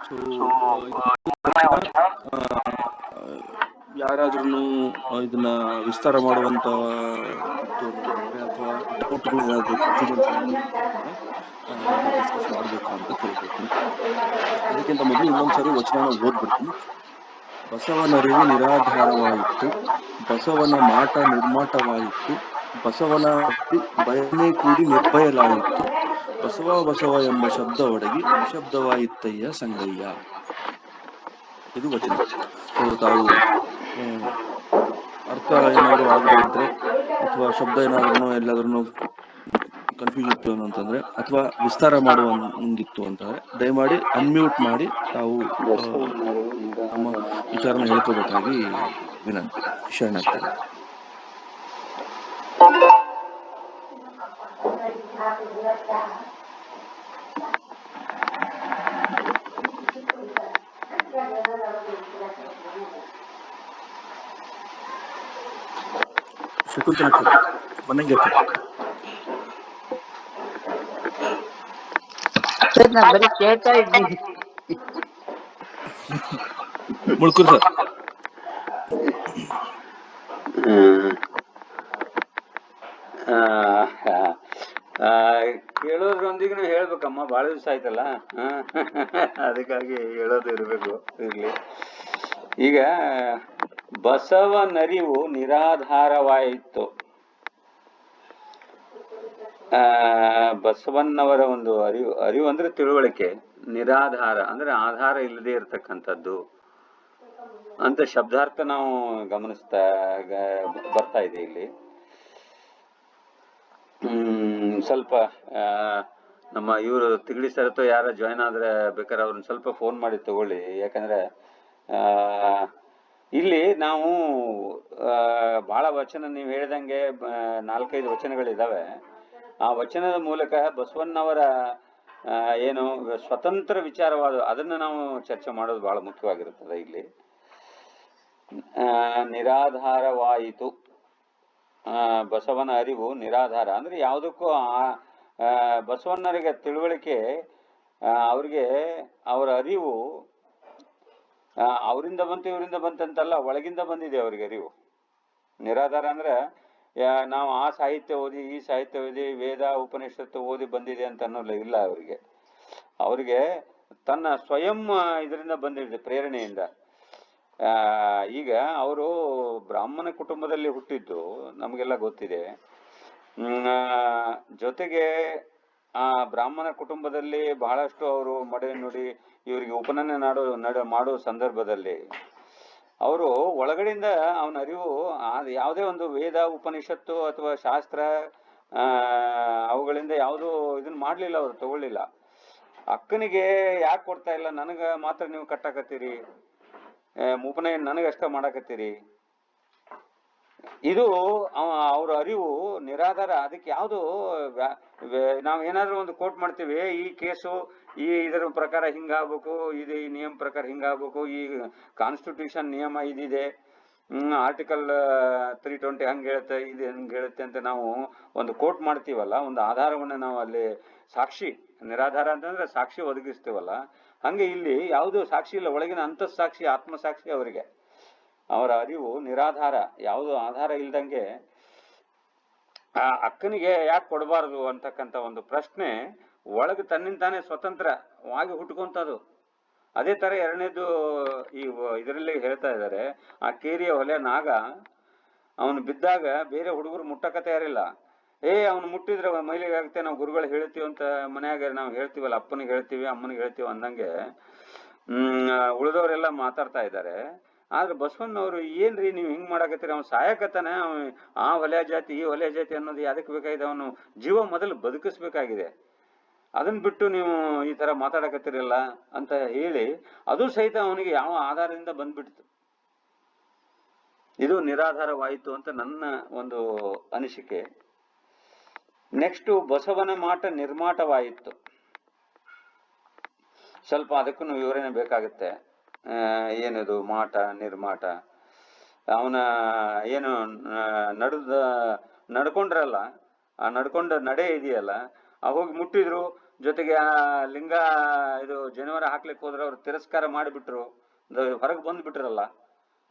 So ಯಾರಾದ್ರೂ ಇದನ್ನ ವಿಸ್ತಾರ ಮಾಡುವಂತ ಇತ್ತು ಅಥವಾ ಡೌಟ್ಗಳು ಏನಾದ್ರು ಕನ್ಫ್ಯೂಷನ್ಸ್ ಡಿಸ್ಕಸ್ ಮಾಡ್ಬೇಕಾ ಅಂತ ಕೇಳ್ಕೊಳ್ತೀನಿ. ಅದಕ್ಕಿಂತ ಮೊದಲು ಇನ್ನೊಂದ್ಸರಿ ವಚನ ಓದ್ಬಿಡ್ತೀನಿ. ಬಸವನರಿವು ನಿರಾಧಾರವಾಯಿತು, ಬಸವನ ಮಾಟ ನಿರ್ಮಾಟವಾಯಿತು, ಬಸವನ ಭಯನೇ ಕೂಡಿ ನಿರ್ಭಯಲಾಯಿತು, ಬಸವ ಬಸವ ಎಂಬ ಶಬ್ದ ಒಡಗಿ ನಿಶಬ್ದವಾಯಿತಯ್ಯ ಸಂಗಯ್ಯ. ಇದು ವಚನ. ತಾವು ಅರ್ಥ ಏನಾದ್ರು ಆಗದೆ ಇದ್ರೆ ಅಥವಾ ಶಬ್ದ ಏನಾದ್ರೂ ಎಲ್ಲಾದ್ರೂ ಕನ್ಫ್ಯೂಸ್ ಇತ್ತು ಅಂತಂದ್ರೆ ಅಥವಾ ವಿಸ್ತಾರ ಮಾಡುವಂಗಿತ್ತು ಅಂತಂದ್ರೆ ದಯಮಾಡಿ ಅನ್ಮ್ಯೂಟ್ ಮಾಡಿ ತಾವು ನಮ್ಮ ವಿಚಾರನ ಹೇಳ್ಕೋಬೇಕಾಗಿ ವಿನಂತಿ. ಶರಣಾಗ್ತೇನೆ. ಶಕುಂತಲ ಮನೆಗೆ ಕೇಳ್ತಾ ಇದ್ದೀನಿ. ಮುಳ್ಕೂರ್ ಸರ್ ಕೇಳೋದ್ರೊಂದಿಗೂ ಹೇಳ್ಬೇಕಮ್ಮ, ಬಹಳ ದಿವಸ ಆಯ್ತಲ್ಲ, ಅದಕ್ಕಾಗಿ ಹೇಳೋದು ಇರ್ಬೇಕು. ಇರ್ಲಿ. ಈಗ ಬಸವನರಿವು ನಿರಾಧಾರವಾಯಿತು. ಬಸವಣ್ಣವರ ಒಂದು ಅರಿವು ಅಂದ್ರೆ ತಿಳುವಳಿಕೆ, ನಿರಾಧಾರ ಅಂದ್ರೆ ಆಧಾರ ಇಲ್ಲದೆ ಇರತಕ್ಕಂಥದ್ದು ಅಂತ ಶಬ್ದಾರ್ಥ ನಾವು ಗಮನಿಸ್ತಾ ಬರ್ತಾ ಇದೆ ಇಲ್ಲಿ. ಸ್ವಲ್ಪ ನಮ್ಮ ಇವರು ತಿಗಡಿ ಸರತ್ತು ಯಾರ ಜಾಯ್ನ್ ಆದ್ರೆ ಬೇಕಾದ್ರೆ ಅವ್ರನ್ನ ಸ್ವಲ್ಪ ಫೋನ್ ಮಾಡಿ ತಗೊಳ್ಳಿ. ಯಾಕಂದ್ರೆ ಇಲ್ಲಿ ನಾವು ಬಹಳ ವಚನ ನೀವು ಹೇಳ್ದಂಗೆ 4-5 ವಚನಗಳಿದಾವೆ. ಆ ವಚನದ ಮೂಲಕ ಬಸವಣ್ಣವರ ಏನು ಸ್ವತಂತ್ರ ವಿಚಾರವಾದ ಅದನ್ನ ನಾವು ಚರ್ಚೆ ಮಾಡೋದು ಬಹಳ ಮುಖ್ಯವಾಗಿರುತ್ತದೆ. ಇಲ್ಲಿ ನಿರಾಧಾರವಾಯಿತು, ಬಸವನ ಅರಿವು ನಿರಾಧಾರ ಅಂದ್ರೆ ಯಾವುದಕ್ಕೂ ಬಸವಣ್ಣರಿಗೆ ತಿಳುವಳಿಕೆ, ಅವ್ರಿಗೆ ಅವರ ಅರಿವು ಅವರಿಂದ ಬಂತು ಇವರಿಂದ ಬಂತಂತಲ್ಲ, ಒಳಗಿಂದ ಬಂದಿದೆ ಅವ್ರಿಗೆ ಅರಿವು. ನಿರಾಧಾರ ಅಂದ್ರೆ ನಾವು ಆ ಸಾಹಿತ್ಯ ಓದಿ ಈ ಸಾಹಿತ್ಯ ಓದಿ ವೇದ ಉಪನಿಷತ್ತು ಓದಿ ಬಂದಿದೆ ಅಂತ ಅನ್ನೋಲ್ಲ, ಇಲ್ಲ. ಅವ್ರಿಗೆ ತನ್ನ ಸ್ವಯಂ ಇದರಿಂದ ಬಂದಿದೆ, ಪ್ರೇರಣೆಯಿಂದ. ಈಗ ಅವರು ಬ್ರಾಹ್ಮಣ ಕುಟುಂಬದಲ್ಲಿ ಹುಟ್ಟಿದ್ದು ನಮಗೆಲ್ಲ ಗೊತ್ತಿದೆ. ಜೊತೆಗೆ ಆ ಬ್ರಾಹ್ಮಣ ಕುಟುಂಬದಲ್ಲಿ ಬಹಳಷ್ಟು ಅವರು ಮಡೆ ನುಡಿ ಇವರಿಗೆ ಉಪನಯನ ಮಾಡೋ ಸಂದರ್ಭದಲ್ಲಿ ಅವರು ಒಳಗಡೆಯಿಂದ ಅವನ ಅರಿವು ಯಾವುದೇ ಒಂದು ವೇದ ಉಪನಿಷತ್ತು ಅಥವಾ ಶಾಸ್ತ್ರ ಅವುಗಳಿಂದ ಯಾವುದೂ ಇದನ್ನ ಮಾಡ್ಲಿಲ್ಲ, ಅವರು ತಗೊಳ್ಳಿಲ್ಲ. ಅಕ್ಕನಿಗೆ ಯಾಕೆ ಕೊಡ್ತಾ ಇಲ್ಲ, ನನಗ ಮಾತ್ರ ನೀವು ಕಟ್ಟಾಕತ್ತೀರಿ, ಉಪನಯನ ನನಗಷ್ಟ ಮಾಡಾಕತ್ತೀರಿ, ಇದು ಅವ್ರ ಅರಿವು ನಿರಾಧಾರ. ಅದಕ್ಕೆ ಯಾವುದು ನಾವ್ ಏನಾದ್ರೂ ಒಂದು ಕೋಟ್ ಮಾಡ್ತೀವಿ, ಈ ಕೇಸು ಇದರ ಪ್ರಕಾರ ಹಿಂಗಾಗ್ಬೇಕು, ಇದು ಈ ನಿಯಮ ಪ್ರಕಾರ ಹಿಂಗಾಗ್ಬೇಕು, ಈ ಕಾನ್ಸ್ಟಿಟ್ಯೂಷನ್ ನಿಯಮ ಇದಿದೆ, ಆರ್ಟಿಕಲ್ 320 ಹಂಗ ಹೇಳುತ್ತೆ, ಇದು ಹಂಗ ಹೇಳುತ್ತೆ ಅಂತ ನಾವು ಒಂದು ಕೋಟ್ ಮಾಡ್ತೀವಲ್ಲ, ಒಂದು ಆಧಾರವನ್ನ ನಾವು ಅಲ್ಲಿ ಸಾಕ್ಷಿ, ನಿರಾಧಾರ ಅಂತಂದ್ರೆ ಸಾಕ್ಷಿ ಒದಗಿಸ್ತೀವಲ್ಲ, ಹಂಗೆ ಇಲ್ಲಿ ಯಾವುದು ಸಾಕ್ಷಿ ಇಲ್ಲ, ಒಳಗಿನ ಅಂತಃಸಾಕ್ಷಿ ಆತ್ಮಸಾಕ್ಷಿ ಅವರಿಗೆ. ಅವರ ಅರಿವು ನಿರಾಧಾರ, ಯಾವುದು ಆಧಾರ ಇಲ್ದಂಗೆ. ಆ ಅಕ್ಕನಿಗೆ ಯಾಕೆ ಕೊಡಬಾರದು ಅಂತಕ್ಕಂಥ ಒಂದು ಪ್ರಶ್ನೆ ಒಳಗೆ ತನ್ನಿಂತಾನೆ ಸ್ವತಂತ್ರವಾಗಿ ಹುಟ್ಕೊಂತದು. ಅದೇ ತರ ಎರಡನೇದು ಈ ಇದರಲ್ಲಿ ಹೇಳ್ತಾ ಇದ್ದಾರೆ, ಆ ಕೇರಿಯ ಹೊಲೆ ನಾಗ ಅವನು ಬಿದ್ದಾಗ ಬೇರೆ ಹುಡುಗರು ಮುಟ್ಟಕ ತಯಾರಿಲ್ಲ. ಅವನು ಮುಟ್ಟಿದ್ರೆ ಮೈಲಿಗೆ ಆಗುತ್ತೆ, ನಾವು ಗುರುಗಳು ಹೇಳ್ತೀವಿ ಅಂತ ಮನ್ಯಾಗ ನಾವು ಹೇಳ್ತೀವಲ್ಲ, ಅಪ್ಪನಿಗೆ ಹೇಳ್ತೀವಿ ಅಮ್ಮನಿಗೆ ಹೇಳ್ತೀವಿ ಅಂದಂಗೆ ಉಳಿದವರೆಲ್ಲ ಮಾತಾಡ್ತಾ ಇದ್ದಾರೆ. ಆದ್ರೆ ಬಸವಣ್ಣವ್ರು ಏನ್ರಿ ನೀವು ಹಿಂಗ್ ಮಾಡಾಕತ್ತೀರಿ, ಅವ್ನು ಸಾಯಕತ್ತಾನೆ, ಆ ಹೊಲೆ ಜಾತಿ ಈ ಹೊಲೆ ಜಾತಿ ಅನ್ನೋದು ಯಾದಕ್ಕೆ ಬೇಕಾಗಿದೆ, ಅವನು ಜೀವ ಮೊದಲು ಬದುಕಿಸ್ಬೇಕಾಗಿದೆ, ಅದನ್ನ ಬಿಟ್ಟು ನೀವು ಈ ತರ ಮಾತಾಡಕತ್ತಿರಲ್ಲ ಅಂತ ಹೇಳಿ ಅದು ಸಹಿತ ಅವನಿಗೆ ಯಾವ ಆಧಾರದಿಂದ ಬಂದ್ಬಿಡ್ತು. ಇದು ನಿರಾಧಾರವಾಯಿತು ಅಂತ ನನ್ನ ಒಂದು ಅನಿಸಿಕೆ. ನೆಕ್ಸ್ಟ್ ಬಸವನ ಮಾಟ ನಿರ್ಮಾಟವಾಯಿತು. ಸ್ವಲ್ಪ ಅದಕ್ಕೂ ವಿವರಣೆ ಬೇಕಾಗುತ್ತೆ. ಏನದು ಮಾಟ ನಿರ್ಮಾಟ? ಅವನ ಏನು ನಡ್ಕೊಂಡ್ರಲ್ಲ, ಆ ನಡ್ಕೊಂಡ ನಡೆ ಇದೆಯಲ್ಲ, ಹೋಗಿ ಮುಟ್ಟಿದ್ರು, ಜೊತೆಗೆ ಆ ಲಿಂಗ ಇದು ಜನವರ ಹಾಕ್ಲಿಕ್ಕೆ ಹೋದ್ರೆ ಅವ್ರು ತಿರಸ್ಕಾರ ಮಾಡಿಬಿಟ್ರು, ಹೊರಗೆ ಬಂದ್ಬಿಟ್ರಲ್ಲ,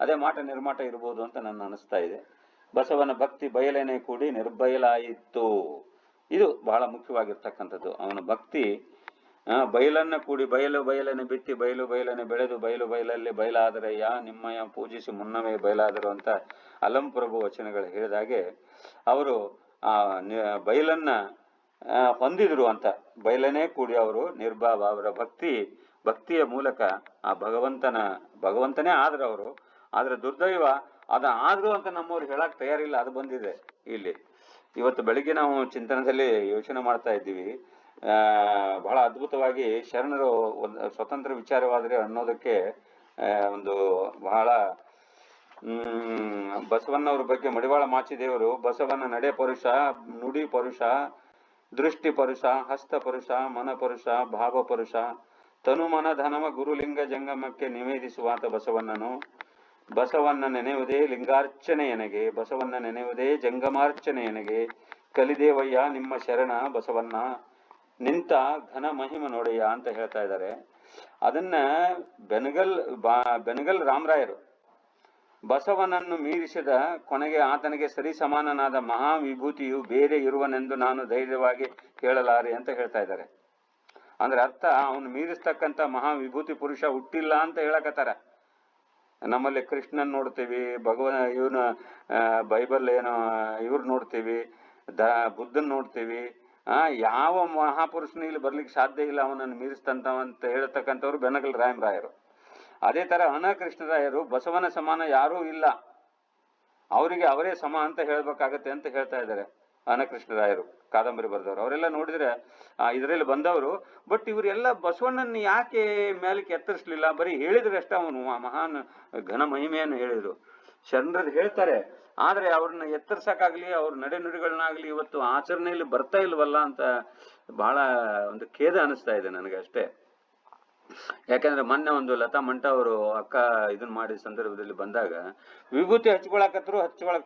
ಅದೇ ಮಾಟ ನಿರ್ಮಾಟ ಇರ್ಬೋದು ಅಂತ ನನ್ನ ಅನಿಸ್ತಾ ಇದೆ. ಬಸವನ ಭಕ್ತಿ ಬಯಲನೆ ಕೂಡಿ ನಿರ್ಬಯಲಾಯಿತು. ಇದು ಬಹಳ ಮುಖ್ಯವಾಗಿರ್ತಕ್ಕಂಥದ್ದು. ಅವನ ಭಕ್ತಿ ಬಯಲನ್ನ ಕೂಡಿ ಬಯಲು ಬಯಲನೆ ಬಿತ್ತಿ ಬಯಲು ಬಯಲನೆ ಬೆಳೆದು ಬಯಲು ಬಯಲಲ್ಲಿ ಬಯಲಾದರೆ ನಿಮ್ಮಯ ಪೂಜಿಸಿ ಮುನ್ನವೇ ಬಯಲಾದರು ಅಂತ ಅಲಂಪ್ರಭು ವಚನಗಳು ಹೇಳಿದಾಗೆ ಅವರು ಆ ಬಯಲನ್ನ ಹೊಂದಿದ್ರು ಅಂತ. ಬಯಲನೇ ಕೂಡಿ ಅವರು ನಿರ್ಭಾವ, ಅವರ ಭಕ್ತಿಯ ಮೂಲಕ ಆ ಭಗವಂತನೇ ಆದ್ರ ಅವರು. ಆದ್ರೆ ದುರ್ದೈವ ಆದ್ರು ಅಂತ ನಮ್ಮವ್ರು ಹೇಳಕ್ ತಯಾರಿಲ್ಲ, ಅದು ಬಂದಿದೆ ಇಲ್ಲಿ. ಇವತ್ತು ಬೆಳಿಗ್ಗೆ ನಾವು ಚಿಂತನದಲ್ಲಿ ಯೋಚನೆ ಮಾಡ್ತಾ ಇದ್ದೀವಿ. ಬಹಳ ಅದ್ಭುತವಾಗಿ ಶರಣರು ಸ್ವತಂತ್ರ ವಿಚಾರವಾದ್ರೆ ಅನ್ನೋದಕ್ಕೆ ಒಂದು ಬಹಳ ಬಸವಣ್ಣವ್ರ ಬಗ್ಗೆ ಮಡಿವಾಳ ಮಾಚಿದೇವರು ಬಸವನ ನಡೆ ಪರುಷ, ನುಡಿ ಪರುಷ, ದೃಷ್ಟಿ ಪರುಷ, ಹಸ್ತ ಪರುಷ, ಮನ ಪರುಷ, ಭಾವ ಪರುಷ, ತನು ಮನ ಧನಮ ಗುರುಲಿಂಗ ಜಂಗಮಕ್ಕೆ ನಿವೇದಿಸುವಾತ ಬಸವಣ್ಣನು. ಬಸವಣ್ಣ ನೆನೆಯುವುದೇ ಲಿಂಗಾರ್ಚನೆ ಎನಗೆ, ಬಸವಣ್ಣ ನೆನೆಯುವುದೇ ಜಂಗಮಾರ್ಚನೆ ಎನಗೆ, ಕಲಿದೇವಯ್ಯ ನಿಮ್ಮ ಶರಣ ಬಸವಣ್ಣ, ನಿಂತ ಘನ ಮಹಿಮ ನೋಡಯ್ಯ ಅಂತ ಹೇಳ್ತಾ ಇದ್ದಾರೆ. ಅದನ್ನ ಬೆನಗಲ್ ರಾಮರಾಯರು ಬಸವನನ್ನು ಮೀರಿಸಿದ ಕೊನೆಗೆ ಆತನಿಗೆ ಸರಿ ಸಮಾನನಾದ ಮಹಾ ವಿಭೂತಿಯು ಬೇರೆ ಇರುವನೆಂದು ನಾನು ಧೈರ್ಯವಾಗಿ ಹೇಳಲಾರೆ ಅಂತ ಹೇಳ್ತಾ ಇದ್ದಾರೆ. ಅಂದ್ರೆ ಅರ್ಥ, ಅವನು ಮೀರಿಸ್ತಕ್ಕಂಥ ಮಹಾ ವಿಭೂತಿ ಪುರುಷ ಹುಟ್ಟಿಲ್ಲ ಅಂತ ಹೇಳಕತ್ತಾರ. ನಮ್ಮಲ್ಲಿ ಕೃಷ್ಣನ್ ನೋಡ್ತೀವಿ, ಇವನ ಬೈಬಲ್ ಏನೋ ಇವ್ರು ನೋಡ್ತೀವಿ, ಬುದ್ಧನ್ ನೋಡ್ತೀವಿ. ಯಾವ ಮಹಾಪುರುಷನ ಇಲ್ಲಿ ಬರ್ಲಿಕ್ಕೆ ಸಾಧ್ಯ ಇಲ್ಲ ಅವನನ್ನು ಮೀರಿಸ್ತಂತ ಹೇಳ್ತಕ್ಕಂಥವ್ರು ಬೆನಗಲ್ ರಾಮರಾಯರು. ಅದೇ ತರ ಕೃಷ್ಣರಾಯರು ಬಸವನ ಸಮಾನ ಯಾರೂ ಇಲ್ಲ, ಅವರಿಗೆ ಅವರೇ ಸಮ ಅಂತ ಹೇಳ್ಬೇಕಾಗತ್ತೆ ಅಂತ ಹೇಳ್ತಾ ಇದ್ದಾರೆ ಕೃಷ್ಣರಾಯರು, ಕಾದಂಬರಿ ಬರೆದವರು. ಅವರೆಲ್ಲ ನೋಡಿದ್ರೆ ಇದರಲ್ಲಿ ಬಂದವರು. ಬಟ್ ಇವರೆಲ್ಲ ಬಸವಣ್ಣನ ಯಾಕೆ ಮೇಲಕ್ಕೆ ಎತ್ತರಿಸ್ಲಿಲ್ಲ? ಬರೀ ಹೇಳಿದ್ರೆ ಅಷ್ಟ ಅವನು ಮಹಾನ್ ಘನ ಮಹಿಮೆಯನ್ನು ಹೇಳಿದ್ರು. ಶರಣರು ಹೇಳ್ತಾರೆ, ಆದ್ರೆ ಅವ್ರನ್ನ ಎತ್ತರಿಸಕ್ಕಾಗ್ಲಿ, ಅವ್ರ ನಡೆನುಡಿಗಳನ್ನಾಗ್ಲಿ ಇವತ್ತು ಆಚರಣೆಯಲ್ಲಿ ಬರ್ತಾ ಇಲ್ವಲ್ಲ ಅಂತ ಬಹಳ ಒಂದು ಖೇದ ಅನಿಸ್ತಾ ಇದೆ ನನಗೆ ಅಷ್ಟೇ. ಯಾಕಂದ್ರೆ ಮೊನ್ನೆ ಒಂದು ಲತಾ ಮಂಟ ಅವರು ಅಕ್ಕ ಇದನ್ನ ಮಾಡಿದ ಸಂದರ್ಭದಲ್ಲಿ ಬಂದಾಗ ವಿಭೂತಿ ಹಚ್ಕೊಳಕ್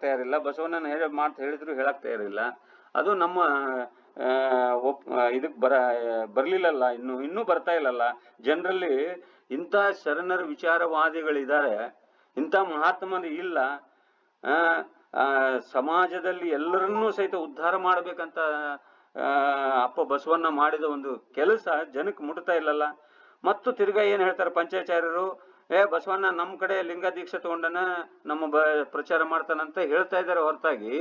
ತಯಾರಿಲ್ಲ, ಬಸವಣ್ಣನ ಮಾತು ಹೇಳಿದ್ರು ಹೇಳಕ್ ತಯಾರಿಲ್ಲ. ಅದು ನಮ್ಮ ಇದಕ್ ಬರ್ಲಿಲ್ಲಲ್ಲ, ಇನ್ನೂ ಬರ್ತಾ ಇಲ್ಲಲ್ಲ ಜನರಲ್ಲಿ. ಇಂಥ ಶರಣರ ವಿಚಾರವಾದಿಗಳಿದ್ದಾರೆ, ಇಂಥ ಮಹಾತ್ಮರು ಇಲ್ಲ. ಸಮಾಜದಲ್ಲಿ ಎಲ್ಲರನ್ನೂ ಸಹಿತ ಉದ್ಧಾರ ಮಾಡ್ಬೇಕಂತ ಅಪ್ಪ ಬಸವಣ್ಣ ಮಾಡಿದ ಒಂದು ಕೆಲಸ ಜನಕ್ಕೆ ಮುಟ್ತಾ ಇಲ್ಲಲ್ಲ. ಮತ್ತು ತಿರ್ಗಾ ಏನ್ ಹೇಳ್ತಾರೆ ಪಂಚಾಚಾರ್ಯರು, ಬಸವಣ್ಣ ನಮ್ ಕಡೆ ಲಿಂಗ ದೀಕ್ಷೆ ತಗೊಂಡನ, ನಮ್ಮ ಪ್ರಚಾರ ಮಾಡ್ತಾನಂತ ಹೇಳ್ತಾ ಇದ್ದಾರೆ ಹೊರತಾಗಿ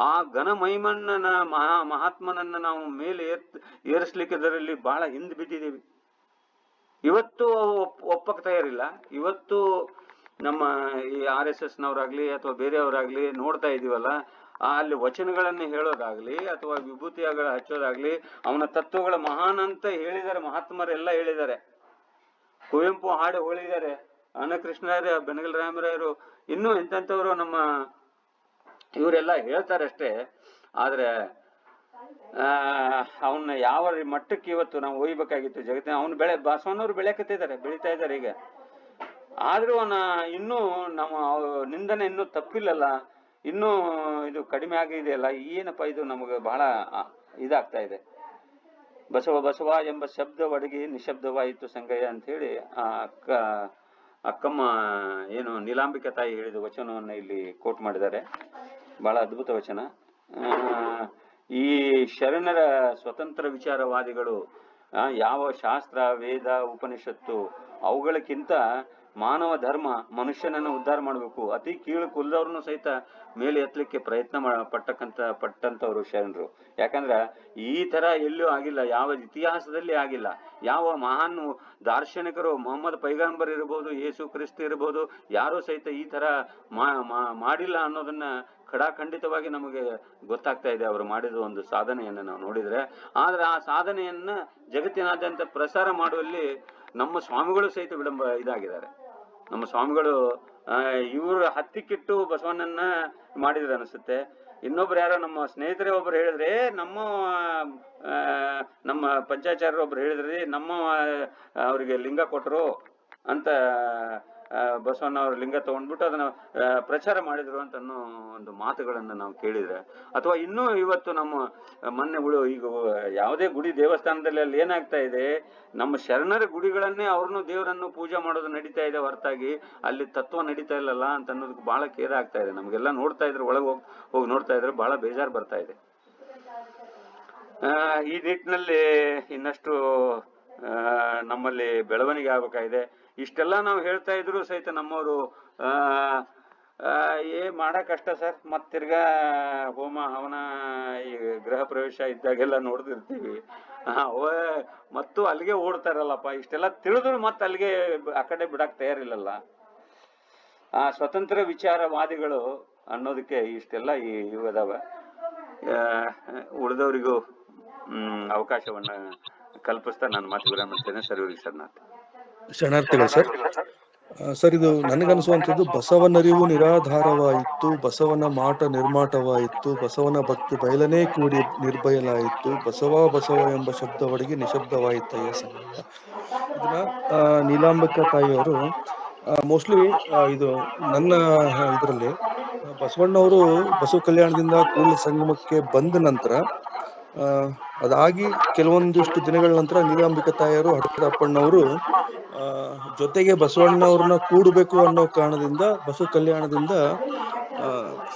ಆ ಘನ ಮಹಿಮಣ್ಣನ ಮಹಾತ್ಮನನ್ನ ನಾವು ಮೇಲೆ ಏರಿಸ್ಲಿಕ್ಕೆ ಇದರಲ್ಲಿ ಬಹಳ ಹಿಂದೆ ಬಿದ್ದಿದ್ದೀವಿ. ಇವತ್ತು ಒಪ್ಪಕ್ ತಯಾರಿಲ್ಲ. ಇವತ್ತು ನಮ್ಮ ಈ RSS ನವರಾಗ್ಲಿ ಅಥವಾ ಬೇರೆಯವರಾಗ್ಲಿ ನೋಡ್ತಾ ಇದೀವಲ್ಲ, ಅಲ್ಲಿ ವಚನಗಳನ್ನು ಹೇಳೋದಾಗ್ಲಿ ಅಥವಾ ವಿಭೂತಿಗಳ ಹಚ್ಚೋದಾಗ್ಲಿ, ಅವನ ತತ್ವಗಳ ಮಹಾನ್ ಅಂತ ಹೇಳಿದ್ದಾರೆ, ಮಹಾತ್ಮರೆಲ್ಲ ಹೇಳಿದ್ದಾರೆ. ಕುವೆಂಪು ಹಾಡು ಹೇಳಿದ್ದಾರೆ, ಕೃಷ್ಣರಾಯರು, ಬೆನಗಲ್ ರಾಮರಾಯರು, ಇನ್ನೂ ಎಂತೆಂಥವ್ರು ನಮ್ಮ ಇವರೆಲ್ಲ ಹೇಳ್ತಾರೆ ಅಷ್ಟೇ. ಆದ್ರೆ ಅವನ್ನ ಯಾವ ಮಟ್ಟಕ್ಕೆ ಇವತ್ತು ನಾವು ಒಯ್ಬೇಕಾಗಿತ್ತು ಜಗತ್ತಿನ, ಅವನು ಬಸವಣ್ಣವ್ರು ಬೆಳೀತಾ ಇದ್ದಾರೆ ಈಗ. ಆದ್ರೂ ಇನ್ನೂ ನಮ್ಮ ನಿಂದನೆ ಇನ್ನೂ ತಪ್ಪಿಲ್ಲಲ್ಲ, ಇನ್ನೂ ಇದು ಕಡಿಮೆ ಆಗಿದೆಯಲ್ಲ. ಏನಪ್ಪಾ ಇದು ನಮಗೆ ಬಹಳ ಇದಾಗ್ತಾ ಇದೆ. ಬಸವ ಎಂಬ ಶಬ್ದ ಒಡಗಿ ನಿಶಬ್ದವಾಯಿತು ಸಂಗಯ್ಯ ಅಂತ ಹೇಳಿ ಅಕ್ಕಮ್ಮ ಏನು ನೀಲಾಂಬಿಕೆ ತಾಯಿ ಹೇಳಿದ ವಚನವನ್ನ ಇಲ್ಲಿ ಕೋಟ್ ಮಾಡಿದ್ದಾರೆ. ಬಹಳ ಅದ್ಭುತ ವಚನ. ಈ ಶರಣರ ಸ್ವತಂತ್ರ ವಿಚಾರವಾದಿಗಳು ಯಾವ ಶಾಸ್ತ್ರ, ವೇದ, ಉಪನಿಷತ್ತು ಅವುಗಳಕ್ಕಿಂತ ಮಾನವ ಧರ್ಮ, ಮನುಷ್ಯನನ್ನು ಉದ್ಧಾರ ಮಾಡಬೇಕು, ಅತಿ ಕೀಳು ಕುಲದವ್ರನ್ನು ಸಹಿತ ಮೇಲೆ ಎತ್ತಲಿಕ್ಕೆ ಪ್ರಯತ್ನ ಪಟ್ಟಂತವ್ರು ಶರಣರು. ಯಾಕಂದ್ರ ಈ ತರ ಎಲ್ಲೂ ಆಗಿಲ್ಲ, ಯಾವ ಇತಿಹಾಸದಲ್ಲಿ ಆಗಿಲ್ಲ. ಯಾವ ಮಹಾನ್ ದಾರ್ಶನಿಕರು, ಮೊಹಮ್ಮದ್ ಪೈಗಂಬರ್ ಇರ್ಬೋದು, ಯೇಸು ಕ್ರಿಸ್ತ ಇರ್ಬೋದು, ಯಾರೂ ಸಹಿತ ಈ ತರ ಮಾಡಿಲ್ಲ ಅನ್ನೋದನ್ನ ಖಡಾಖಂಡಿತವಾಗಿ ನಮಗೆ ಗೊತ್ತಾಗ್ತಾ ಇದೆ, ಅವರು ಮಾಡಿದ ಒಂದು ಸಾಧನೆಯನ್ನು ನಾವು ನೋಡಿದ್ರೆ. ಆದ್ರೆ ಆ ಸಾಧನೆಯನ್ನ ಜಗತ್ತಿನಾದ್ಯಂತ ಪ್ರಸಾರ ಮಾಡುವಲ್ಲಿ ನಮ್ಮ ಸ್ವಾಮಿಗಳು ಸಹಿತ ಇದಾಗಿದ್ದಾರೆ. ನಮ್ಮ ಸ್ವಾಮಿಗಳು ಇವರು ಹತ್ತಿಕ್ಕಿಟ್ಟು ಬಸವಣ್ಣನ ಮಾಡಿದ್ರು ಅನಿಸುತ್ತೆ. ಇನ್ನೊಬ್ರು ಯಾರೋ ನಮ್ಮ ಸ್ನೇಹಿತರೇ ಒಬ್ರು ಹೇಳಿದ್ರೆ, ನಮ್ಮ ಪಂಚಾಚಾರ್ಯರು ಒಬ್ರು ಹೇಳಿದ್ರಿ, ಅವ್ರಿಗೆ ಲಿಂಗ ಕೊಟ್ಟರು ಅಂತ ಬಸವಣ್ಣವ್ರ ಲಿಂಗ ತಗೊಂಡ್ಬಿಟ್ಟು ಅದನ್ನ ಪ್ರಚಾರ ಮಾಡಿದ್ರು ಅಂತ ಅನ್ನೋ ಒಂದು ಮಾತುಗಳನ್ನ ನಾವು ಕೇಳಿದ್ರೆ, ಅಥವಾ ಇನ್ನೂ ಇವತ್ತು ನಮ್ಮ ಮೊನ್ನೆ ಈಗ ಯಾವುದೇ ಗುಡಿ ದೇವಸ್ಥಾನದಲ್ಲಿ ಅಲ್ಲಿ ಏನಾಗ್ತಾ ಇದೆ, ನಮ್ಮ ಶರಣರ ಗುಡಿಗಳನ್ನೇ ಅವ್ರನ್ನು ದೇವರನ್ನು ಪೂಜೆ ಮಾಡೋದು ನಡೀತಾ ಇದೆ ಹೊರತಾಗಿ ಅಲ್ಲಿ ತತ್ವ ನಡೀತಾ ಇಲ್ಲಲ್ಲ ಅಂತ ಅನ್ನೋದಕ್ಕೆ ಬಹಳ ಖೇದ ಆಗ್ತಾ ಇದೆ ನಮ್ಗೆಲ್ಲ. ನೋಡ್ತಾ ಇದ್ರೆ ಒಳಗೆ ಹೋಗಿ ನೋಡ್ತಾ ಇದ್ರೆ ಬಹಳ ಬೇಜಾರು ಬರ್ತಾ ಇದೆ. ಈ ನಿಟ್ಟಿನಲ್ಲಿ ಇನ್ನಷ್ಟು ನಮ್ಮಲ್ಲಿ ಬೆಳವಣಿಗೆ ಆಗ್ಬೇಕಾಗಿದೆ. ಇಷ್ಟೆಲ್ಲ ನಾವು ಹೇಳ್ತಾ ಇದ್ರು ಸಹಿತ ನಮ್ಮವರು ಮಾಡಕ್ ಕಷ್ಟ ಸರ್. ಮತ್ ತಿರ್ಗಾ ಹೋಮ ಹವನ ಈ ಗೃಹ ಪ್ರವೇಶ ಇದ್ದಾಗೆಲ್ಲ ನೋಡ್ತಿರ್ತೀವಿ, ಮತ್ತು ಅಲ್ಲಿಗೆ ಓಡ್ತಾರಲ್ಲಪ್ಪ. ಇಷ್ಟೆಲ್ಲ ತಿಳಿದ್ರು ಮತ್ತೆ ಅಲ್ಲಿಗೆ ಆ ಕಡೆ ಬಿಡಕ್ ತಯಾರಿಲ್ಲಲ್ಲ. ಸ್ವತಂತ್ರ ವಿಚಾರವಾದಿಗಳು ಅನ್ನೋದಕ್ಕೆ ಇಷ್ಟೆಲ್ಲ ಇದಾವ. ಉಳಿದವರಿಗೂ ಅವಕಾಶವನ್ನ ಕಲ್ಪಿಸ್ತಾ ನನ್ನ ಮಾತು ವಿರಾಮ ಮಾಡ್ತೇನೆ. ಸರ್ವರಿಗೆ ಶರಣಾರ್ಥಿಗಳು ಸರ್. ಸರ್, ಇದು ನನಗನ್ಸುವಂಥದ್ದು, ಬಸವನರಿವು ನಿರಾಧಾರವಾಯಿತು, ಬಸವನ ಮಾಟ ನಿರ್ಮಾಟವಾಯಿತು, ಬಸವನ ಭಕ್ತಿ ಬಯಲನೇ ಕೂಡಿ ನಿರ್ಬಯಲಾಯಿತು, ಬಸವ ಎಂಬ ಶಬ್ದವಡಿಗೆ ನಿಶಬ್ದವಾಯಿತಯ್ಯ ಸಂಗಯ್ಯ. ಇದನ್ನ ನೀಲಾಂಬಿಕಾ ತಾಯಿಯವರು ಮೋಸ್ಟ್ಲಿ ಇದು ನನ್ನ ಇದರಲ್ಲಿ ಬಸವಣ್ಣವರು ಬಸವ ಕಲ್ಯಾಣದಿಂದ ಕೂಡಲ ಸಂಗಮಕ್ಕೆ ಬಂದ ನಂತರ ಅದಾಗಿ ಕೆಲವೊಂದಿಷ್ಟು ದಿನಗಳ ನಂತರ ನೀಲಾಂಬಿಕಾ ತಾಯಿಯವರು ಹಡದ ಅಪ್ಪಣ್ಣವರು ಜೊತೆಗೆ ಬಸವಣ್ಣವ್ರನ್ನ ಕೂಡಬೇಕು ಅನ್ನೋ ಕಾರಣದಿಂದ ಬಸವ ಕಲ್ಯಾಣದಿಂದ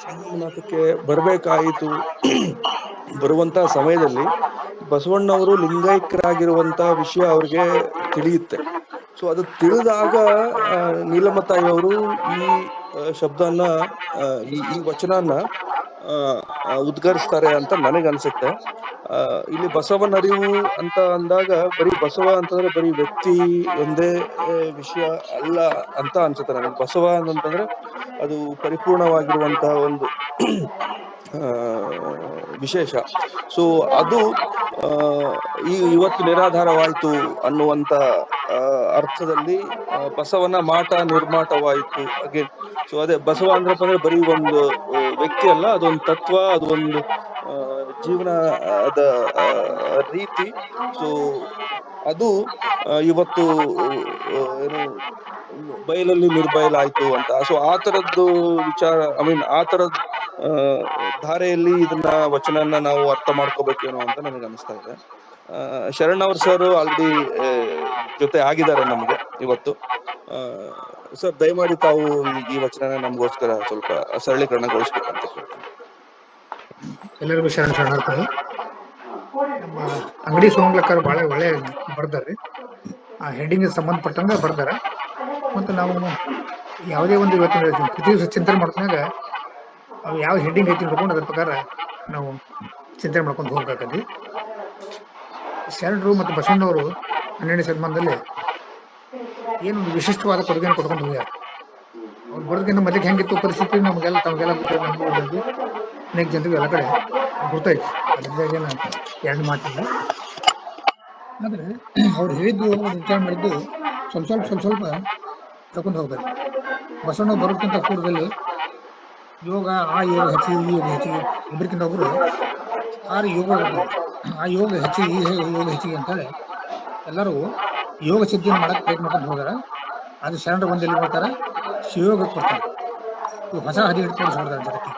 ಸಂಗಮನಾಥಕ್ಕೆ ಬರಬೇಕಾಯಿತು. ಬರುವಂತ ಸಮಯದಲ್ಲಿ ಬಸವಣ್ಣವರು ಲಿಂಗೈಕ್ಯರಾಗಿರುವಂತ ವಿಷಯ ಅವ್ರಿಗೆ ತಿಳಿಯುತ್ತೆ. ಸೊ ಅದು ತಿಳಿದಾಗ ನೀಲಮ್ಮ ತಾಯಿಯವರು ಈ ಶಬ್ದನ ಈ ವಚನನ ಉದ್ಗರಿಸ್ತಾರೆ ಅಂತ ನನಗನ್ಸುತ್ತೆ. ಇಲ್ಲಿ ಬಸವನರಿವು ಅಂತ ಅಂದಾಗ ಬರೀ ಬಸವ ಅಂತಂದ್ರೆ ಬರೀ ವ್ಯಕ್ತಿ ಒಂದೇ ವಿಷಯ ಅಲ್ಲ ಅಂತ ಅನ್ಸುತ್ತೆ ನನಗೆ. ಬಸವ ಅಂತಂದ್ರೆ ಅದು ಪರಿಪೂರ್ಣವಾಗಿರುವಂತಹ ಒಂದು ವಿಶೇಷ. ಸೊ ಅದು ಇವತ್ತು ನಿರಾಧಾರವಾಯಿತು ಅನ್ನುವಂತ ಅರ್ಥದಲ್ಲಿ ಬಸವನ ಮಾಟ ನಿರ್ಮಾಟವಾಯಿತು ಅಗೇನ್. ಸೊ ಅದೇ ಬಸವ ಅಂದ್ರಪ್ಪ ಅಂದ್ರೆ ಬರೀ ಒಂದು ವ್ಯಕ್ತಿ ಅಲ್ಲ, ಅದೊಂದು ತತ್ವ, ಅದೊಂದು ಜೀವನದ ರೀತಿ. ಸೊ ಅದು ಇವತ್ತು ಏನು ಬಯಲಲ್ಲಿ ನಿರ್ಬಯಲಾಯ್ತು ಅಂತ. ಸೊ ಆ ತರದ್ದು ವಿಚಾರ, ಆ ತರದ್ ಧಾರೆಯಲ್ಲಿ ಇದನ್ನ ವಚನನ ನಾವು ಅರ್ಥ ಮಾಡ್ಕೋಬೇಕೇನೋ ಅಂತ ನನಗೆ ಅನಿಸ್ತಾ ಇದೆ. ಶರಣವ್ರ ಸರ್ ಆಲ್ರೆಡಿ ಜೊತೆ ಆಗಿದ್ದಾರೆ ನಮ್ಗೆ ಇವತ್ತು. ಸರ್, ದಯಮಾಡಿ ತಾವು ಈ ವಚನನ ನಮಗೋಸ್ಕರ ಸ್ವಲ್ಪ ಸರಳೀಕರಣಗೊಳಿಸ್ಬೇಕಂತ ಕೇಳ್ತೀನಿ. ಎಲ್ಲರಿಗೂ ಶರಣಾರ್ಥಿ. ನಮ್ಮ ಅಂಗಡಿ ಸೋಮಲಕ್ಕರ್ ಬಹಳ ಒಳ್ಳೆ ಬರ್ದಾರ್ರಿ. ಆ ಹೆಡ್ಡಿಂಗ್ ಸಂಬಂಧಪಟ್ಟಂಗ ಬರ್ದಾರ. ಮತ್ತು ನಾವು ಯಾವುದೇ ಒಂದು ಇವತ್ತಿನ ಪ್ರತಿ ದಿವಸ ಚಿಂತನೆ ಮಾಡ್ಕೊಂಡಾಗ ಅವು ಯಾವ ಹೆಡ್ಡಿಂಗ್ ಐತಿ ನೋಡ್ಕೊಂಡು ಅದ್ರ ಪ್ರಕಾರ ನಾವು ಚಿಂತನೆ ಮಾಡ್ಕೊಂಡು ಹೋಗ್ಬೇಕಾಗಿ. ಶರಣರು ಮತ್ತು ಬಸವಣ್ಣವರು 12ನೇ ಶತಮಾನದಲ್ಲಿ ಏನೊಂದು ವಿಶಿಷ್ಟವಾದ ಕೊಡುಗೆಯನ್ನು ಕೊಟ್ಕೊಂಡು ಹೋಗ್ಯಾರ. ಅವ್ರು ಬರೋದಕ್ಕಿಂತ ಮೊದಲಿಗೆ ಹೆಂಗಿತ್ತು ಪರಿಸ್ಥಿತಿ ತಮಗೆಲ್ಲ ನಮಗೂ ಗೊತ್ತೈತಿ, ಅನೇಕ ಜನರಿಗೆ ಎಲ್ಲ ಕಡೆ ಗೊತ್ತೈತಿ. ಅದ್ರದ್ದೇನ ಎರಡು ಮಾತಿಲ್ಲ. ಆದ್ರೆ ಅವ್ರು ಹೇಳಿದ್ದು ಒಂದು ವಿಚಾರ ಮಾಡಿದ್ದು ಸ್ವಲ್ಪ ತಗೊಂಡು ಹೋಗ್ತಾರೆ. ಬಸವಣ್ಣ ಬರೋದಕ್ಕಿಂತ ಪೂರ್ವದಲ್ಲಿ ಯೋಗ, ಆ ಯೋಗ ಹೆಚ್ಚಿಗೆ, ಈ ಯೋಗ ಹೆಚ್ಚಿಗೆ, ಒಬ್ಬರಿಗಿಂತ ಒಬ್ರು 6 ಯೋಗಗಳು. ಆ ಯೋಗ ಹೆಚ್ಚಿಗೆ, ಈ ಯೋಗ ಹೆಚ್ಚಿಗೆ ಅಂತೇಳಿ ಎಲ್ಲರೂ ಯೋಗ ಸಿದ್ಧಿಯನ್ನು ಮಾಡಕ್ ಪ್ರಯತ್ನ ಮಾಡ್ಕೊಂಡು ಹೋದಾರ. ಅದು ಶರಣರು ಬಂದು ಎಲ್ಲಿ ಬರ್ತಾರೆ, ಶಿವಯೋಗಕ್ಕೆ ಬರ್ತಾರೆ. ಇವು ಹೊಸ ಹದಿನೆಟ್ಟು ತೋರಿಸ್ಬಿಡ್ತಾರೆ ಜಗತ್ತಿಗೆ.